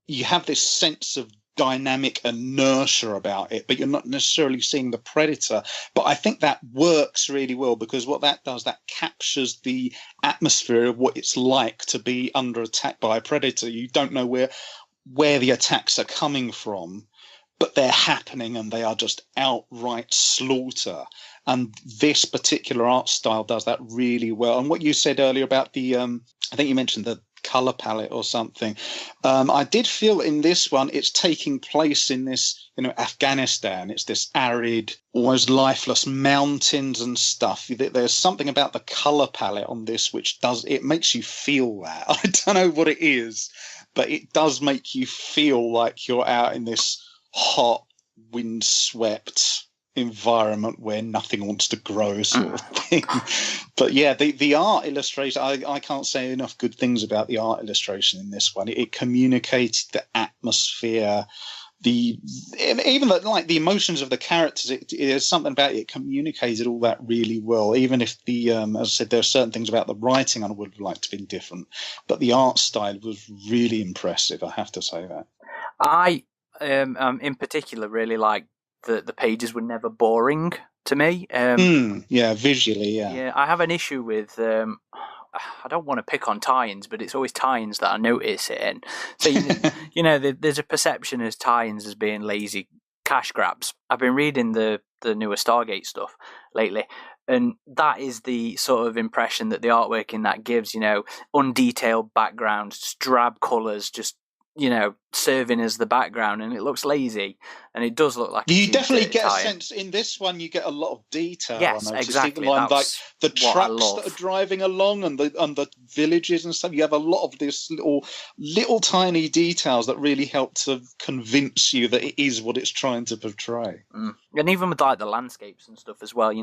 you have this sense of dynamic inertia about it, but you're not necessarily seeing the Predator. But I think that works really well because what that does, that captures the atmosphere of what it's like to be under attack by a Predator. You don't know where the attacks are coming from, but they're happening and they are just outright slaughter. And this particular art style does that really well. And what you said earlier about the, I think you mentioned the color palette or something. I did feel in this one, it's taking place in this, Afghanistan. It's this arid, almost lifeless mountains and stuff. There's something about the color palette on this which it makes you feel that. I don't know what it is, but it does make you feel like you're out in this hot, windswept environment where nothing wants to grow sort of thing. But yeah, the art illustration, I can't say enough good things about the art illustration in this one. It communicated the atmosphere even like the emotions of the characters, there's something about it communicated all that really well. Even if as I said, there are certain things about the writing I would have liked to have been different, but the art style was really impressive. I have to say that. I in particular really like the pages were never boring to me. Yeah, visually, yeah. Yeah, I have an issue with. I don't want to pick on tie-ins, but it's always tie-ins that I notice it in. So, there's a perception as tie-ins as being lazy cash grabs. I've been reading the newer Stargate stuff lately, and that is the sort of impression that the artwork in that gives, undetailed backgrounds, drab colours, just, serving as the background, and it looks lazy, and it does look like you definitely get a sense in this one. You get a lot of detail. Yes, exactly. Like the trucks that are driving along and the villages and stuff. You have a lot of this little tiny details that really help to convince you that it is what it's trying to portray. And even with like the landscapes and stuff as well,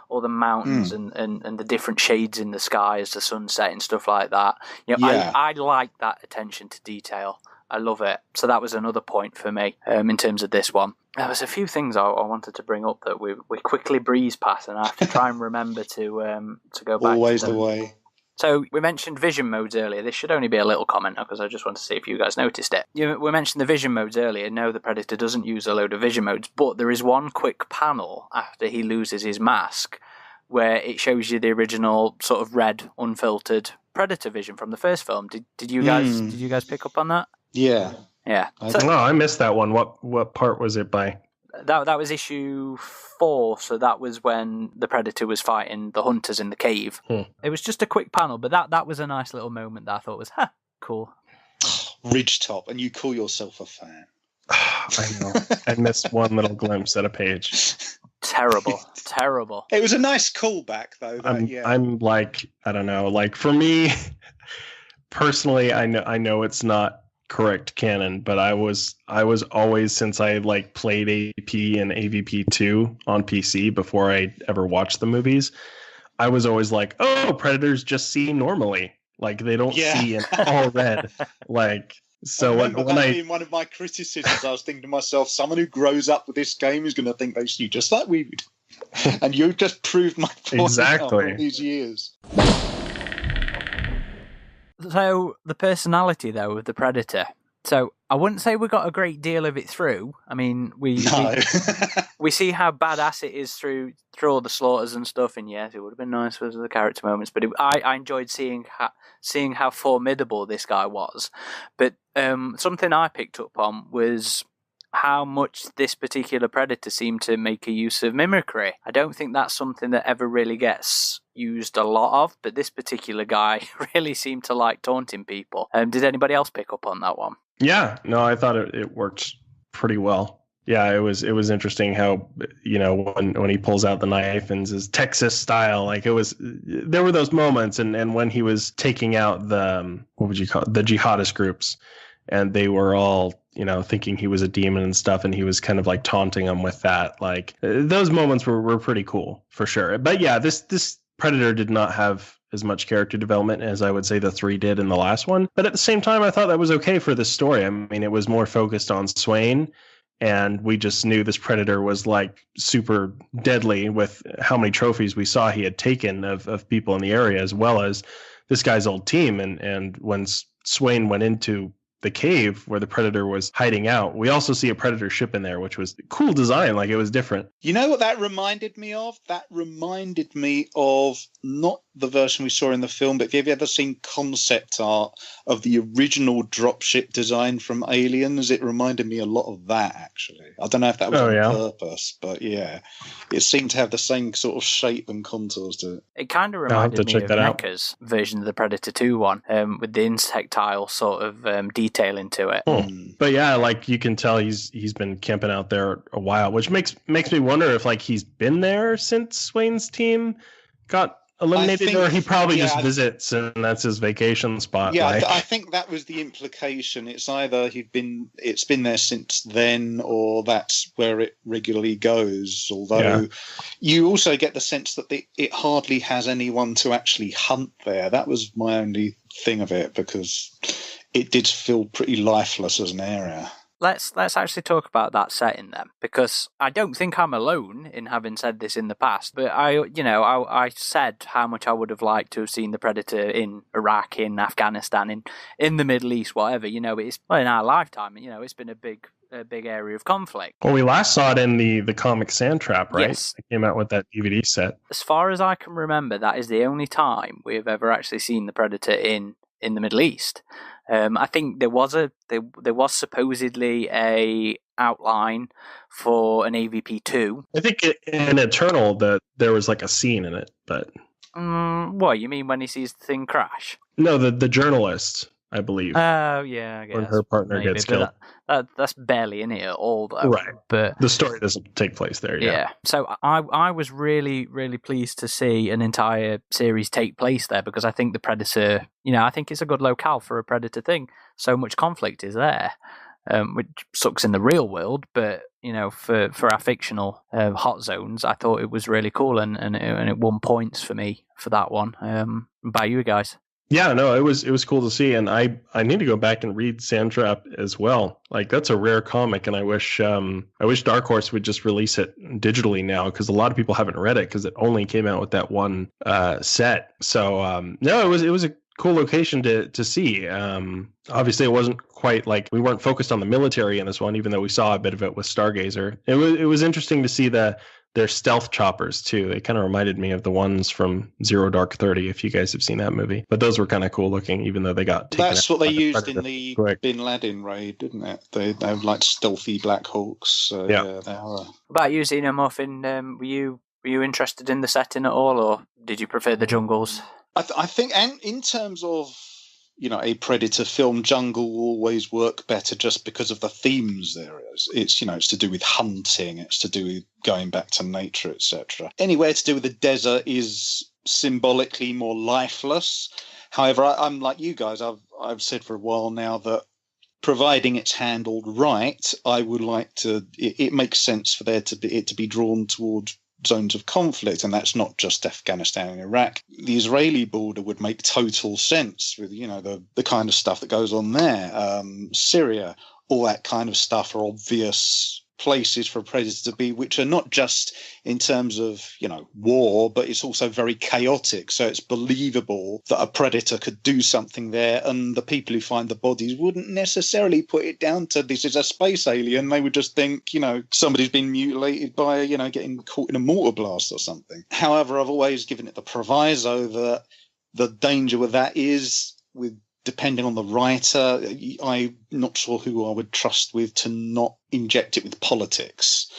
all the mountains and the different shades in the sky as the sunset and stuff like that. I like that attention to detail. I love it. So that was another point for me in terms of this one. There was a few things I wanted to bring up that we quickly breeze past, and I have to try and remember to go back. Always to them. The way. So we mentioned vision modes earlier. This should only be a little comment because I just want to see if you guys noticed it. We mentioned the vision modes earlier. No, the Predator doesn't use a load of vision modes, but there is one quick panel after he loses his mask where it shows you the original sort of red, unfiltered Predator vision from the first film. Did you guys pick up on that? Yeah. I missed that one. What part was it by? That was issue 4, so that was when the Predator was fighting the hunters in the cave. It was just a quick panel, but that was a nice little moment that I thought was cool. Ridgetop, and you call yourself a fan. I know. I missed one little glimpse at a page. Terrible. It was a nice callback, though. I'm like, I don't know. Like for me, personally, I know it's not correct canon, but I was always, since I like played AvP and AvP2 on PC before I ever watched the movies, I was always like, oh, Predators just see normally, like they don't see in all red. Like, so when in one of my criticisms, I was thinking to myself, someone who grows up with this game is going to think they see just like we would. And you just proved my point exactly all these years. So the personality, though, of the Predator. So I wouldn't say we got a great deal of it through. I mean, we see how badass it is through all the slaughters and stuff. And yes, it would have been nice with the character moments. But I enjoyed seeing how formidable this guy was. But something I picked up on was how much this particular Predator seemed to make a use of mimicry. I don't think that's something that ever really gets used a lot of, but this particular guy really seemed to like taunting people. Did anybody else pick up on that one? Yeah, no, I thought it worked pretty well. Yeah, it was interesting how, when he pulls out the knife and his Texas style, like there were those moments, and when he was taking out the, what would you call it, the jihadist groups, and they were all, thinking he was a demon and stuff, and he was kind of like taunting them with that. Like those moments were pretty cool for sure. But yeah, this Predator did not have as much character development as I would say the 3 did in the last one. But at the same time, I thought that was okay for this story. I mean, it was more focused on Swain, and we just knew this Predator was like super deadly with how many trophies we saw he had taken of people in the area, as well as this guy's old team. And when Swain went into the cave where the Predator was hiding out, we also see a Predator ship in there, which was cool design. Like it was different. You know what that reminded me of? That reminded me of not the version we saw in the film, but have you ever seen concept art of the original dropship design from Aliens? It reminded me a lot of that, actually. I don't know if that was on purpose, but yeah, it seemed to have the same sort of shape and contours to it. It kind of reminded me of Mecha's version of the Predator 2 one, with the insectile sort of detail into it. But yeah, like you can tell he's been camping out there a while, which makes me wonder if like he's been there since Swain's team got eliminated, or he probably just visits and that's his vacation spot. Yeah, I think that was the implication. It's either it's been there since then, or that's where it regularly goes. Although you also get the sense that it hardly has anyone to actually hunt there. That was my only thing of it, because it did feel pretty lifeless as an area. let's actually talk about that setting then, because I don't think I'm alone in having said this in the past. But I said how much I would have liked to have seen the Predator in Iraq, in Afghanistan, in the Middle East, whatever. It's in our lifetime. It's been a big area of conflict. Well, we last saw it in the comic Sand Trap, right? Yes. It came out with that DVD set. As far as I can remember, that is the only time we have ever actually seen the Predator in the Middle East. I think there was supposedly a outline for an AvP 2. I think in Eternal that there was like a scene in it, but what you mean when he sees the thing crash? No, the journalist, I believe. Oh yeah, I guess. When her partner gets killed. That's barely in it at all, though. Right. But the story doesn't take place there. Yeah. So I was really, really pleased to see an entire series take place there, because I think the Predator, I think it's a good locale for a Predator thing. So much conflict is there, which sucks in the real world, but for our fictional hot zones, I thought it was really cool, and it won points for me for that one. By you guys. Yeah, no, it was cool to see, and I need to go back and read Sand Trap as well. Like, that's a rare comic, and I wish Dark Horse would just release it digitally now, because a lot of people haven't read it because it only came out with that one set. So no, it was a cool location to see. Obviously, it wasn't quite like we weren't focused on the military in this one, even though we saw a bit of it with Stargazer. It was interesting to see their stealth choppers too. They kind of reminded me of the ones from Zero Dark 30, if you guys have seen that movie. But those were kind of cool looking, even though they got taken That's out what they by the used Predator in the quick. Bin Laden raid, didn't it? They have like stealthy Black Hawks. Yeah, they are. What about you, Xenomorphine? Were you interested in the setting at all, or did you prefer the jungles? I think, and in terms of a Predator film, jungle will always work better just because of the themes there is. It's it's to do with hunting, it's to do with going back to nature, etc. Anywhere to do with the desert is symbolically more lifeless. However, I'm like you guys. I've said for a while now that providing it's handled right, I would like to. It makes sense for it to be drawn towards zones of conflict, and that's not just Afghanistan and Iraq. The Israeli border would make total sense with the kind of stuff that goes on there. Syria, all that kind of stuff are obvious places for a predator to be, which are not just in terms of war, but it's also very chaotic, so it's believable that a predator could do something there, and the people who find the bodies wouldn't necessarily put it down to this is a space alien. They would just think somebody's been mutilated by getting caught in a mortar blast or something. However, I've always given it the proviso that the danger with that is depending on the writer, I'm not sure who I would trust with to not inject it with politics.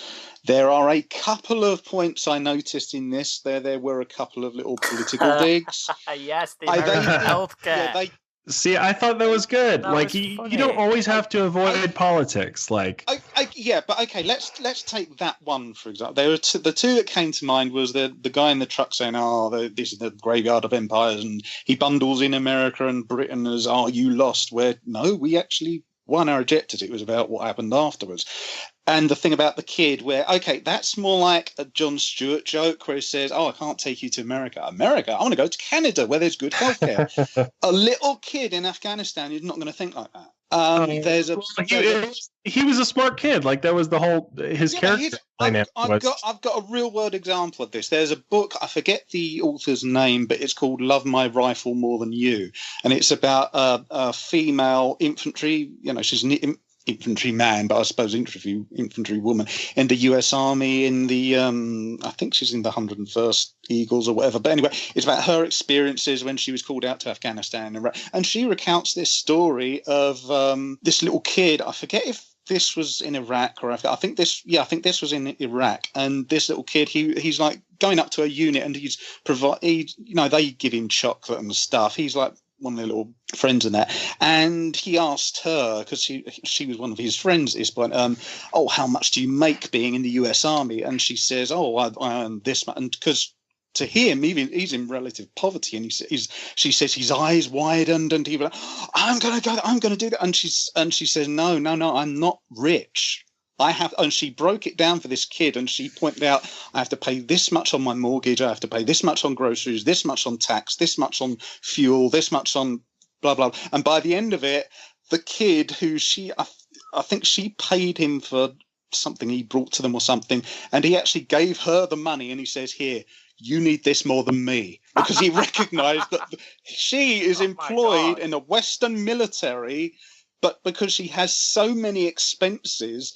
There are a couple of points I noticed in this. There were a couple of little political digs. Yes, the American healthcare. Yeah, See, I thought that was good. You don't always have to avoid politics. Yeah, but okay, let's take that one for example. There were the two that came to mind was the guy in the truck saying, this is the graveyard of empires, and he bundles in America and Britain as, you lost, where no, we actually won our objectives. It was about what happened afterwards. And the thing about the kid where, okay, that's more like a Jon Stewart joke where he says, I can't take you to America. I want to go to Canada where there's good healthcare. A little kid in Afghanistan is not going to think like that. He was a smart kid. Like, that was the whole his character dynamic. I've got a real world example of this. There's a book, I forget the author's name, but it's called Love My Rifle More Than You, and it's about a female infantry. She's an infantry man, but I suppose infantry woman in the U.S. Army in the I think she's in the 101st Eagles or whatever. But anyway, it's about her experiences when she was called out to Afghanistan, and she recounts this story of this little kid. I forget if this was in Iraq or I think this was in Iraq, and this little kid he's like going up to a unit, and they give him chocolate and stuff. He's like one of their little friends in that, and he asked her, because she was one of his friends at this point, how much do you make being in the US Army? And she says, I earn this much. And because to him, even he's in relative poverty, and she says his eyes widened, and he was like, I'm going to do that. And she says, no, I'm not rich. And she broke it down for this kid, and she pointed out, I have to pay this much on my mortgage, I have to pay this much on groceries, this much on tax, this much on fuel, this much on blah, blah. And by the end of it, the kid who I think she paid him for something he brought to them or something, and he actually gave her the money, and he says, "Here, you need this more than me," because he recognized that she is employed in a Western military, but because she has so many expenses,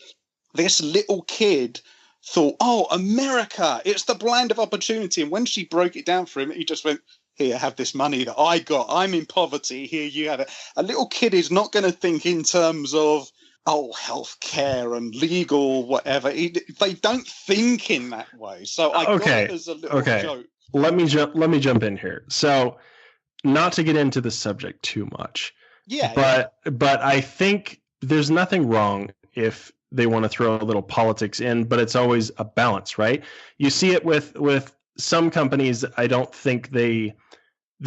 this little kid thought, "Oh, America, it's the land of opportunity." And when she broke it down for him, he just went, "Here, have this money that I got. I'm in poverty. Here, you have it." A little kid is not going to think in terms of, oh, healthcare and legal whatever. They don't think in that way. So I got it as a little joke. Let me jump in here. So, not to get into the subject too much. But I think there's nothing wrong if they want to throw a little politics in, but it's always a balance, right? You see it with some companies. I don't think they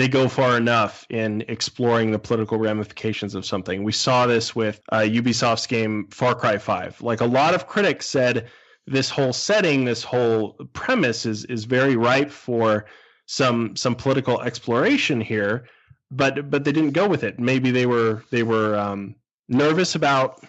go far enough in exploring the political ramifications of something. We saw this with Ubisoft's game Far Cry 5. Like, a lot of critics said this whole setting, this whole premise is very ripe for some political exploration here, but they didn't go with it. Maybe they were nervous about,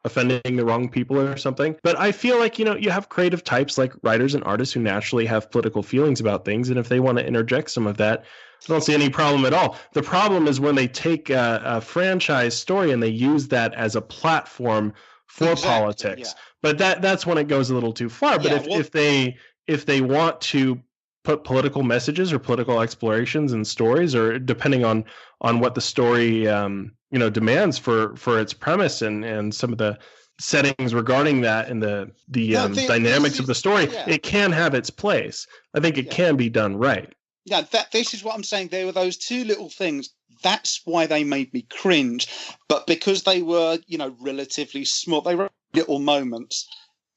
offending the wrong people or something. But I feel like, you have creative types like writers and artists who naturally have political feelings about things. And if they want to interject some of that, I don't see any problem at all. The problem is when they take a franchise story and they use that as a platform for politics. Yeah. But that's when it goes a little too far. But if they want to put political messages or political explorations in stories, or depending on what the story demands for its premise and some of the settings regarding that and the dynamics of the story, it can have its place. I think it can be done right. Yeah, this is what I'm saying. There were those two little things. That's why they made me cringe. But because they were, relatively small, they were little moments.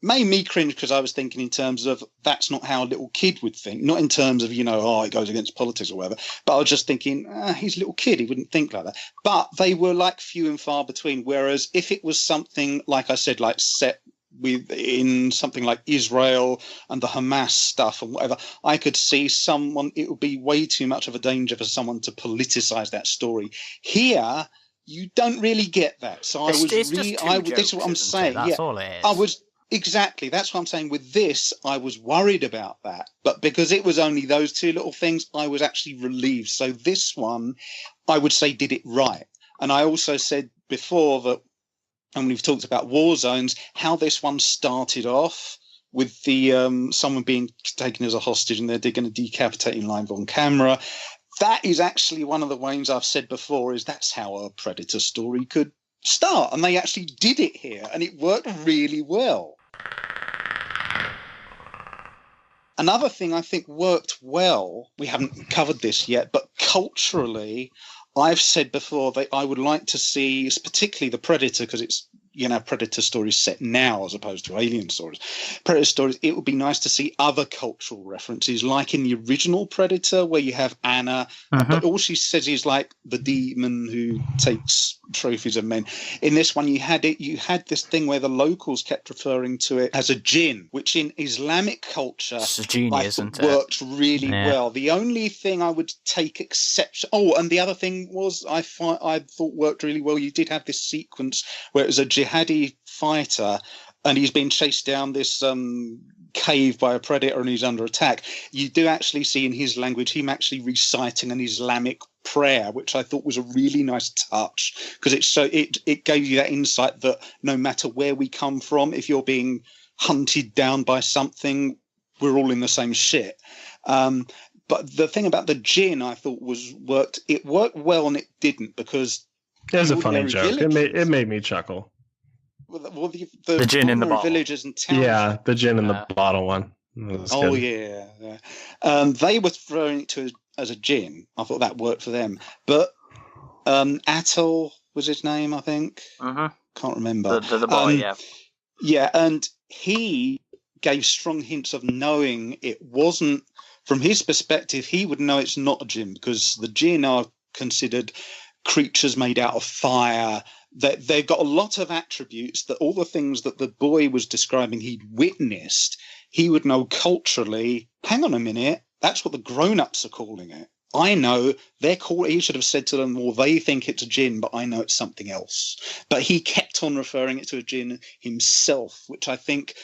Made me cringe because I was thinking in terms of that's not how a little kid would think. Not in terms of, it goes against politics or whatever. But I was just thinking, he's a little kid. He wouldn't think like that. But they were like few and far between. Whereas if it was something, like I said, like set in something like Israel and the Hamas stuff and whatever, I could see it would be way too much of a danger for someone to politicize that story. Here, you don't really get that. So this is what I'm saying. That's all it is. Exactly. That's what I'm saying. With this, I was worried about that. But because it was only those two little things, I was actually relieved. So this one, I would say, did it right. And I also said before that, and we've talked about war zones, how this one started off with the someone being taken as a hostage and they're going to decapitate him live on camera. That is actually one of the ways I've said before is that's how a Predator story could start. And they actually did it here, and it worked really well. Another thing I think worked well, we haven't covered this yet, but culturally, I've said before that I would like to see, particularly the Predator, because it's, Predator stories set now as opposed to Alien stories. Predator stories, it would be nice to see other cultural references, like in the original Predator, where you have Anna, but all she says is like the demon who takes trophies of men. In this one, you had this thing where the locals kept referring to it as a jinn, which in Islamic culture worked really well. The only thing I would take exception. Oh, and the other thing was I thought worked really well. You did have this sequence where it was a jihadi fighter, and he's been chased down this cave by a predator, and he's under attack. You do actually see in his language him actually reciting an Islamic prayer, which I thought was a really nice touch, because it gave you that insight that no matter where we come from, if you're being hunted down by something, we're all in the same shit. But the thing about the jinn I thought worked well, and it didn't, because it was a funny joke. It made me chuckle. Well, the jinn in the bottle. Villages and towns. Yeah, the gin in the bottle one. Oh, yeah. They were throwing it as a gin. I thought that worked for them. But Atul was his name, I think. Can't remember. The boy, yeah. Yeah, and he gave strong hints of knowing it wasn't, from his perspective, he would know it's not a jinn, because the jinn are considered creatures made out of fire. They've got a lot of attributes that all the things that the boy was describing he'd witnessed, he would know culturally, hang on a minute, that's what the grown-ups are calling it. I know they're he should have said to them, well, they think it's a djinn, but I know it's something else. But he kept on referring it to a djinn himself, which I think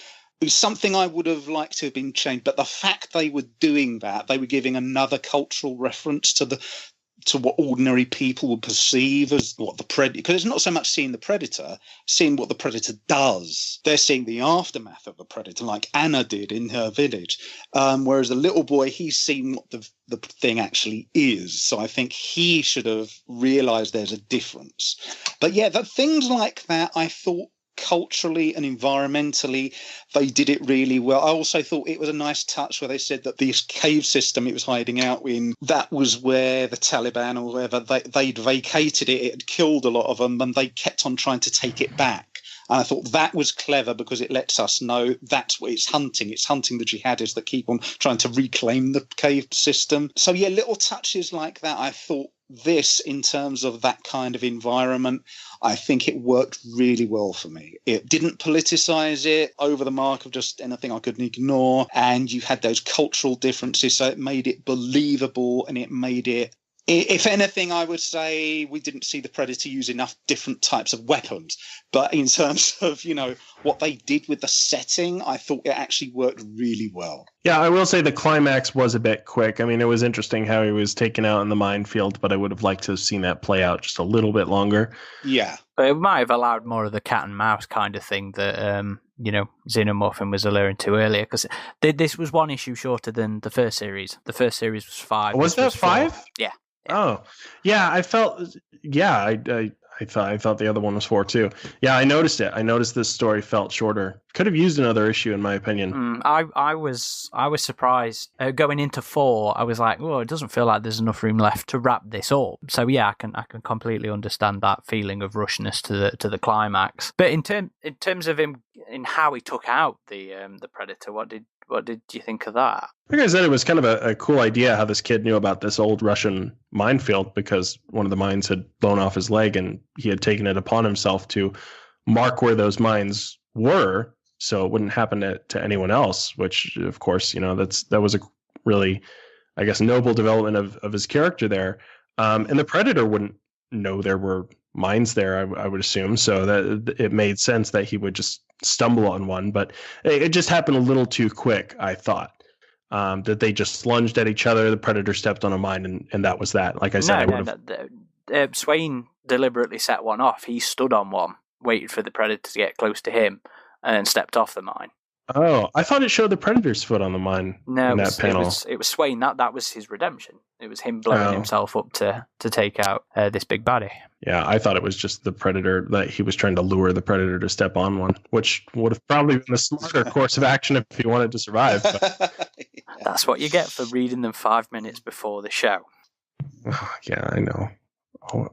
is something I would have liked to have been changed. But the fact they were doing that, they were giving another cultural reference to what ordinary people would perceive as what the predator, because it's not so much seeing the predator, seeing what the predator does. They're seeing the aftermath of the predator, like Anna did in her village. Whereas the little boy, he's seen what the thing actually is. So I think he should have realized there's a difference. But yeah, the things like that, I thought culturally and environmentally they did it really well. I also thought it was a nice touch where they said that this cave system it was hiding out in, that was where the Taliban or whatever, they'd vacated it had killed a lot of them, and they kept on trying to take it back. And I thought that was clever because it lets us know that's what it's hunting. It's hunting the jihadis that keep on trying to reclaim the cave system. So yeah, little touches like that. I thought this, in terms of that kind of environment, I think it worked really well for me. It didn't politicize it over the mark of just anything I couldn't ignore. And you had those cultural differences. So it made it believable, and it made it, if anything, I would say we didn't see the Predator use enough different types of weapons. But in terms of, what they did with the setting, I thought it actually worked really well. Yeah, I will say the climax was a bit quick. I mean, it was interesting how he was taken out in the minefield, but I would have liked to have seen that play out just a little bit longer. Yeah. But it might have allowed more of the cat and mouse kind of thing that, Xenomorphine was alluring to earlier, because this was one issue shorter than the first series. The first series was 5. Was that 5? Yeah. Oh, yeah. I felt. Yeah, I thought the other one was 4 too. Yeah, I noticed it. I noticed this story felt shorter. Could have used another issue, in my opinion. I was surprised going into 4. I was like, "Oh, it doesn't feel like there's enough room left to wrap this up." So yeah, I can completely understand that feeling of rushness to the climax. But in terms of him, in how he took out the Predator, what did you think of that? Like I said, it was kind of a cool idea how this kid knew about this old Russian minefield, because one of the mines had blown off his leg and he had taken it upon himself to mark where those mines were so it wouldn't happen to anyone else, which, of course, that was a really, I guess, noble development of his character there. And the Predator wouldn't know there were mines there, I would assume, so that it made sense that he would just stumble on one. But it just happened a little too quick, I thought. That they just lunged at each other, the Predator stepped on a mine, and that was that. Like I said, Swain deliberately set one off. He stood on one, waited for the Predator to get close to him, and then stepped off the mine. Oh, I thought it showed the Predator's foot on the mine in that panel. It was Swain. That was his redemption. It was him blowing himself up to take out this big baddie. Yeah, I thought it was just the Predator, that he was trying to lure the Predator to step on one, which would have probably been the smarter course of action if he wanted to survive. But... That's what you get for reading them 5 minutes before the show. Yeah, I know.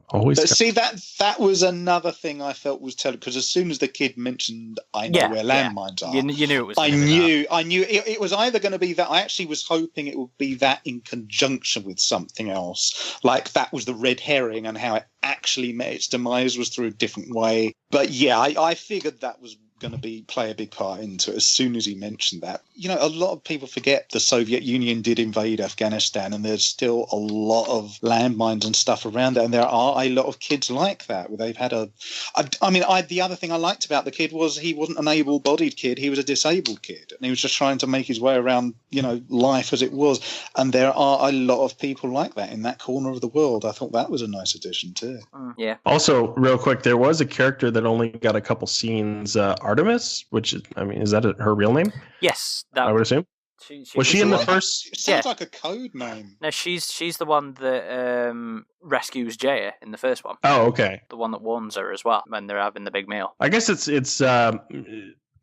Always. But see, that was another thing I felt was telling, because as soon as the kid mentioned, "I know where landmines are," you knew it was. I knew it was either going to be that. I actually was hoping it would be that in conjunction with something else, like that was the red herring, and how it actually met its demise was through a different way. But yeah, I figured that was going to play a big part into it as soon as he mentioned that. A lot of people forget the Soviet Union did invade Afghanistan, and there's still a lot of landmines and stuff around there, and there are a lot of kids like that where they've had the other thing I liked about the kid was he wasn't an able-bodied kid, he was a disabled kid, and he was just trying to make his way around life as it was, and there are a lot of people like that in that corner of the world. I thought that was a nice addition too. Yeah. Also, real quick, there was a character that only got a couple scenes, Artemis, which is that her real name? Yes, I would assume. Was she in the first? It sounds like a code name. No, she's the one that rescues Jaya in the first one. Oh, okay. The one that warns her as well when they're having the big meal. I guess it's. I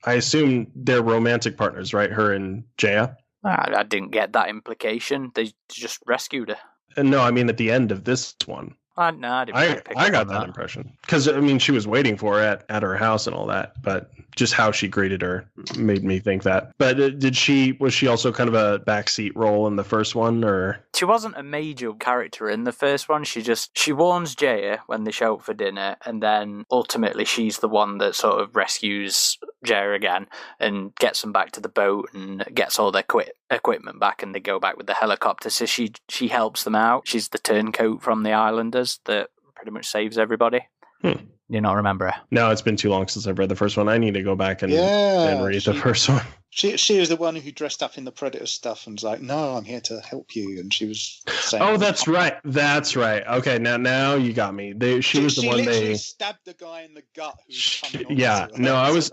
assume they're romantic partners, right? Her and Jaya. I didn't get that implication. They just rescued her. No, I mean at the end of this one. I got that impression, because she was waiting for her at her house and all that, but just how she greeted her made me think that. But was she also kind of a backseat role in the first one, or? She wasn't a major character in the first one. She warns Jaya when they show up for dinner, and then ultimately she's the one that sort of rescues Jer again and gets them back to the boat and gets all their equipment back, and they go back with the helicopter. So she helps them out. She's the turncoat from the Islanders that pretty much saves everybody. You not remember her? No, it's been too long since I've read the first one. I need to go back and read the first one. She is the one who dressed up in the Predator stuff and was like, "No, I'm here to help you." And she was saying, "Oh, that's right. That's right. Okay, now you got me." She was the one they stabbed the guy in the gut.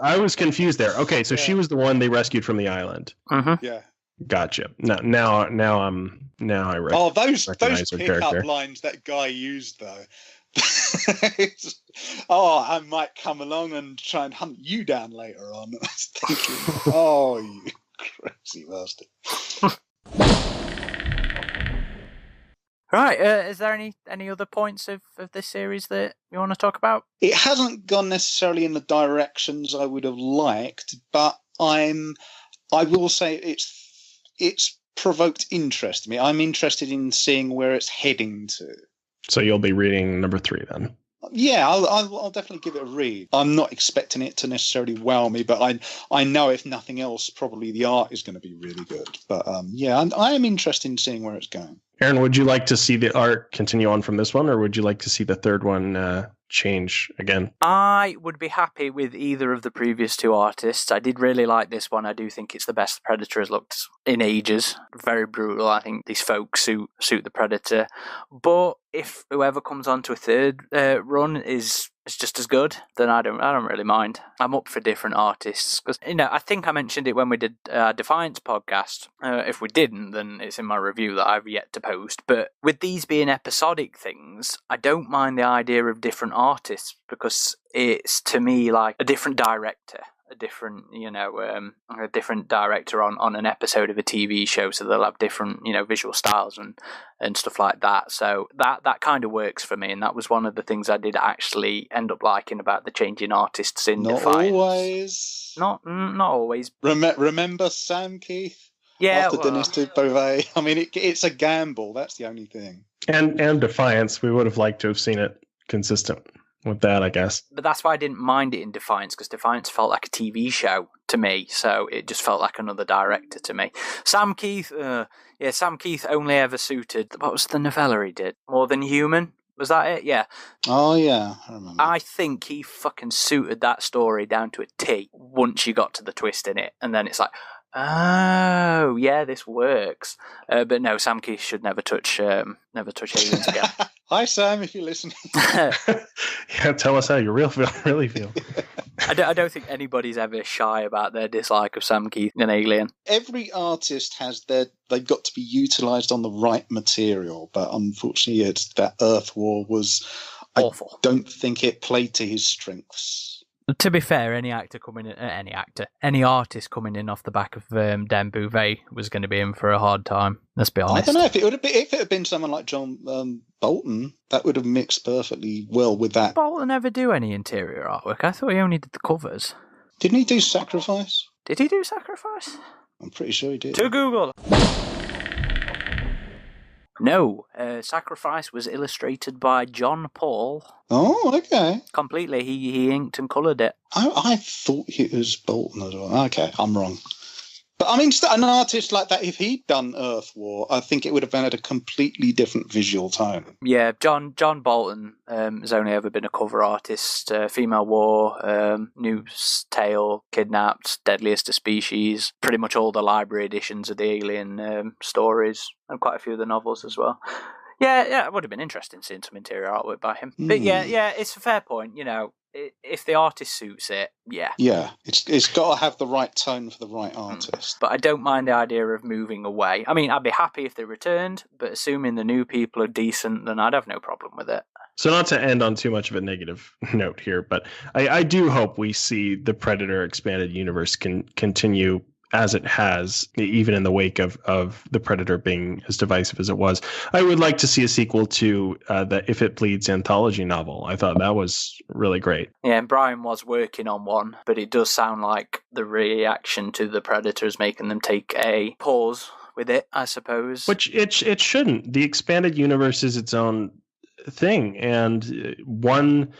I was confused there. Okay, so she was the one they rescued from the island. Mm-hmm. Yeah. Gotcha. Now I recognize those pickup lines that guy used though. I might come along and try and hunt you down later on. I was thinking, oh, you crazy bastard. Right, is there any other points of this series that you want to talk about? It hasn't gone necessarily in the directions I would have liked, but I will say it's provoked interest in me. I'm interested in seeing where it's heading to. So you'll be reading number 3 then? Yeah, I'll definitely give it a read. I'm not expecting it to necessarily wow me, but I know if nothing else, probably the art is going to be really good. But I am interested in seeing where it's going. Aaron, would you like to see the art continue on from this one, or would you like to see the third one change again? I would be happy with either of the previous 2 artists. I did really like this one. I do think it's the best the Predator has looked in ages. Very brutal. I think these folks suit the Predator. But if whoever comes on to a third run is just as good, then I don't really mind. I'm up for different artists because I think I mentioned it when we did Defiance podcast. If we didn't, then it's in my review that I've yet to post. But with these being episodic things, I don't mind the idea of different artists because it's to me like a different director. A different, a different director on an episode of a TV show, so they'll have different, visual styles and stuff like that. So that kind of works for me, and that was one of the things I did actually end up liking about the changing artists in Defiance. Not always. Remember Sam Keith? Yeah. After Denis de Beauvais. I mean, it's a gamble. That's the only thing. And Defiance, we would have liked to have seen it consistent with that, I guess. But that's why I didn't mind it in Defiance, because Defiance felt like a TV show to me, so it just felt like another director to me. Sam Keith only ever suited, what was the novella he did? More Than Human? Was that it? Yeah. Oh, yeah, I remember. I think he fucking suited that story down to a T once you got to the twist in it, and then it's like, oh, yeah, this works. But no, Sam Keith should never touch aliens again. Hi, Sam, if you're listening. Yeah, tell us how you really feel. I don't think anybody's ever shy about their dislike of Sam Keith in Alien. Every artist has they've got to be utilised on the right material, but unfortunately, it's that Earth War was awful. I don't think it played to his strengths. To be fair, any artist coming in off the back of Dan Bouvet was going to be in for a hard time. Let's be honest. I don't know if it had been someone like John Bolton, that would have mixed perfectly well with that. Did Bolton ever do any interior artwork? I thought he only did the covers. Didn't he do Sacrifice? Did he do Sacrifice? I'm pretty sure he did. To Google. No, Sacrifice was illustrated by John Paul. Oh, okay. Completely. He inked and coloured it. I thought it was Bolton as well. Okay, I'm wrong. But I mean, an artist like that, if he'd done Earth War, I think it would have been at a completely different visual tone. Yeah, John Bolton has only ever been a cover artist. Female War, Noose Tale, Kidnapped, Deadliest of Species, pretty much all the library editions of the Alien stories, and quite a few of the novels as well. Yeah, it would have been interesting seeing some interior artwork by him. But yeah, it's a fair point, if the artist suits it, yeah. Yeah, it's got to have the right tone for the right artist. But I don't mind the idea of moving away. I mean, I'd be happy if they returned, but assuming the new people are decent, then I'd have no problem with it. So not to end on too much of a negative note here, but I do hope we see the Predator expanded universe can continue as it has, even in the wake of the Predator being as divisive as it was. I would like to see a sequel to the If It Bleeds anthology novel. I thought that was really great. Yeah, and Brian was working on one, but it does sound like the reaction to the Predator is making them take a pause with it, I suppose. Which it shouldn't. The expanded universe is its own thing, and one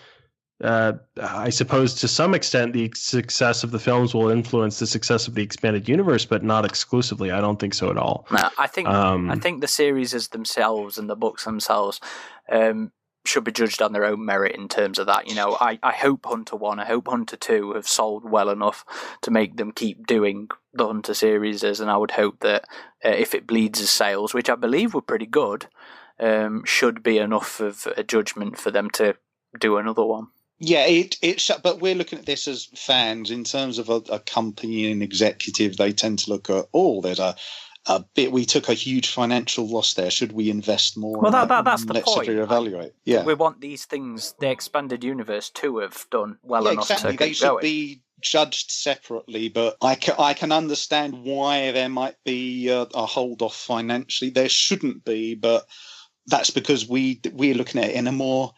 I suppose to some extent the success of the films will influence the success of the expanded universe, but not exclusively. I don't think so at all. No, I think the series as themselves and the books themselves should be judged on their own merit in terms of that. You know, I hope Hunter 1, I hope Hunter 2 have sold well enough to make them keep doing the Hunter series, and I would hope that if it bleeds as sales, which I believe were pretty good, should be enough of a judgment for them to do another one. Yeah, but we're looking at this as fans. In terms of a company and executive, they tend to look at, there's a bit, we took a huge financial loss there. Should we invest more? Well, that's the let's point. Reevaluate. Yeah, we want these things, the expanded universe, to have done well enough exactly. to They keep should going. be judged separately, but I can understand why there might be a hold off financially. There shouldn't be, but that's because we're looking at it in a more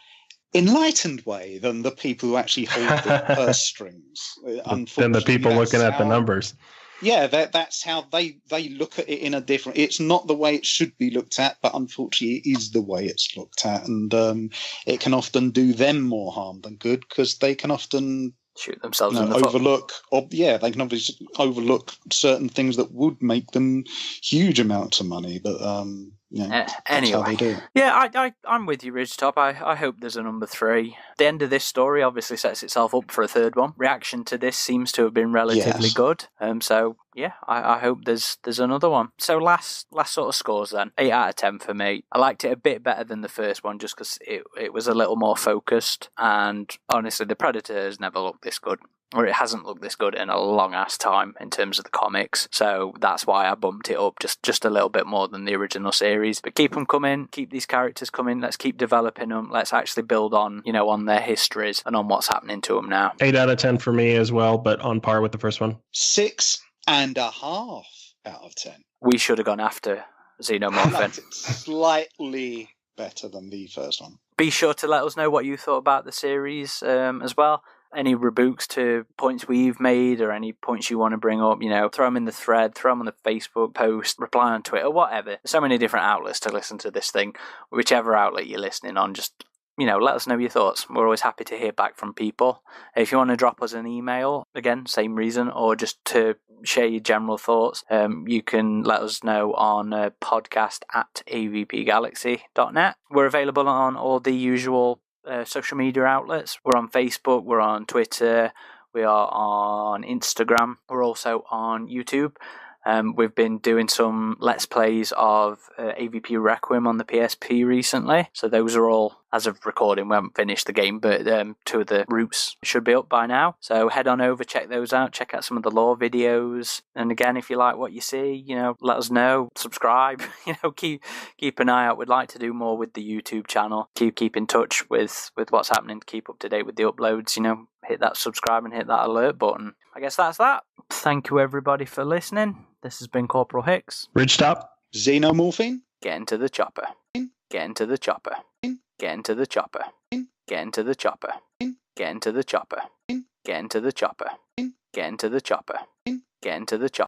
enlightened way than the people who actually hold the purse strings. Than the people looking at the numbers. Yeah, that's how they look at it in a different. It's not the way it should be looked at, but unfortunately, it is the way it's looked at, and it can often do them more harm than good because they can often shoot themselves in the foot. They can obviously overlook certain things that would make them huge amounts of money, but anyway, that's how they do it. Yeah, I'm with you, Ridgetop. I hope there's a number 3. The end of this story obviously sets itself up for a third one. Reaction to this seems to have been relatively good. So yeah, I hope there's another one. So last sort of scores then. 8 out of 10 for me. I liked it a bit better than the first one just because it was a little more focused, and honestly the Predator has never looked this good. Or it hasn't looked this good in a long ass time in terms of the comics, so that's why I bumped it up just a little bit more than the original series. But keep them coming, keep these characters coming. Let's keep developing them. Let's actually build on their histories and on what's happening to them now. 8 out of 10 for me as well, but on par with the first one. 6.5 out of 10. We should have gone after Xenomorphine. Slightly better than the first one. Be sure to let us know what you thought about the series as well. Any rebukes to points we've made or any points you want to bring up, throw them in the thread, throw them on the Facebook post, reply on Twitter, whatever. There's so many different outlets to listen to this thing. Whichever outlet you're listening on, just, let us know your thoughts. We're always happy to hear back from people. If you want to drop us an email, again, same reason, or just to share your general thoughts, you can let us know on podcast@avpgalaxy.net. We're available on all the usual social media outlets. We're on Facebook, we're on Twitter, we are on Instagram, we're also on YouTube. We've been doing some Let's Plays of AvP Requiem on the PSP recently, so those are all, as of recording, we haven't finished the game, but 2 of the routes should be up by now, so head on over, check those out, check out some of the lore videos, and again, if you like what you see, let us know, subscribe, keep an eye out. We'd like to do more with the YouTube channel, keep in touch with what's happening, to keep up to date with the uploads, hit that subscribe and hit that alert button. I guess that's that. Thank you everybody for listening. This has been Corporal Hicks. Ridgetop. Xenomorphine. Get into the chopper. Get into the chopper. Get into the chopper. Get into the chopper. Get into the chopper. Get into the chopper. Get into the chopper. Get into the chopper.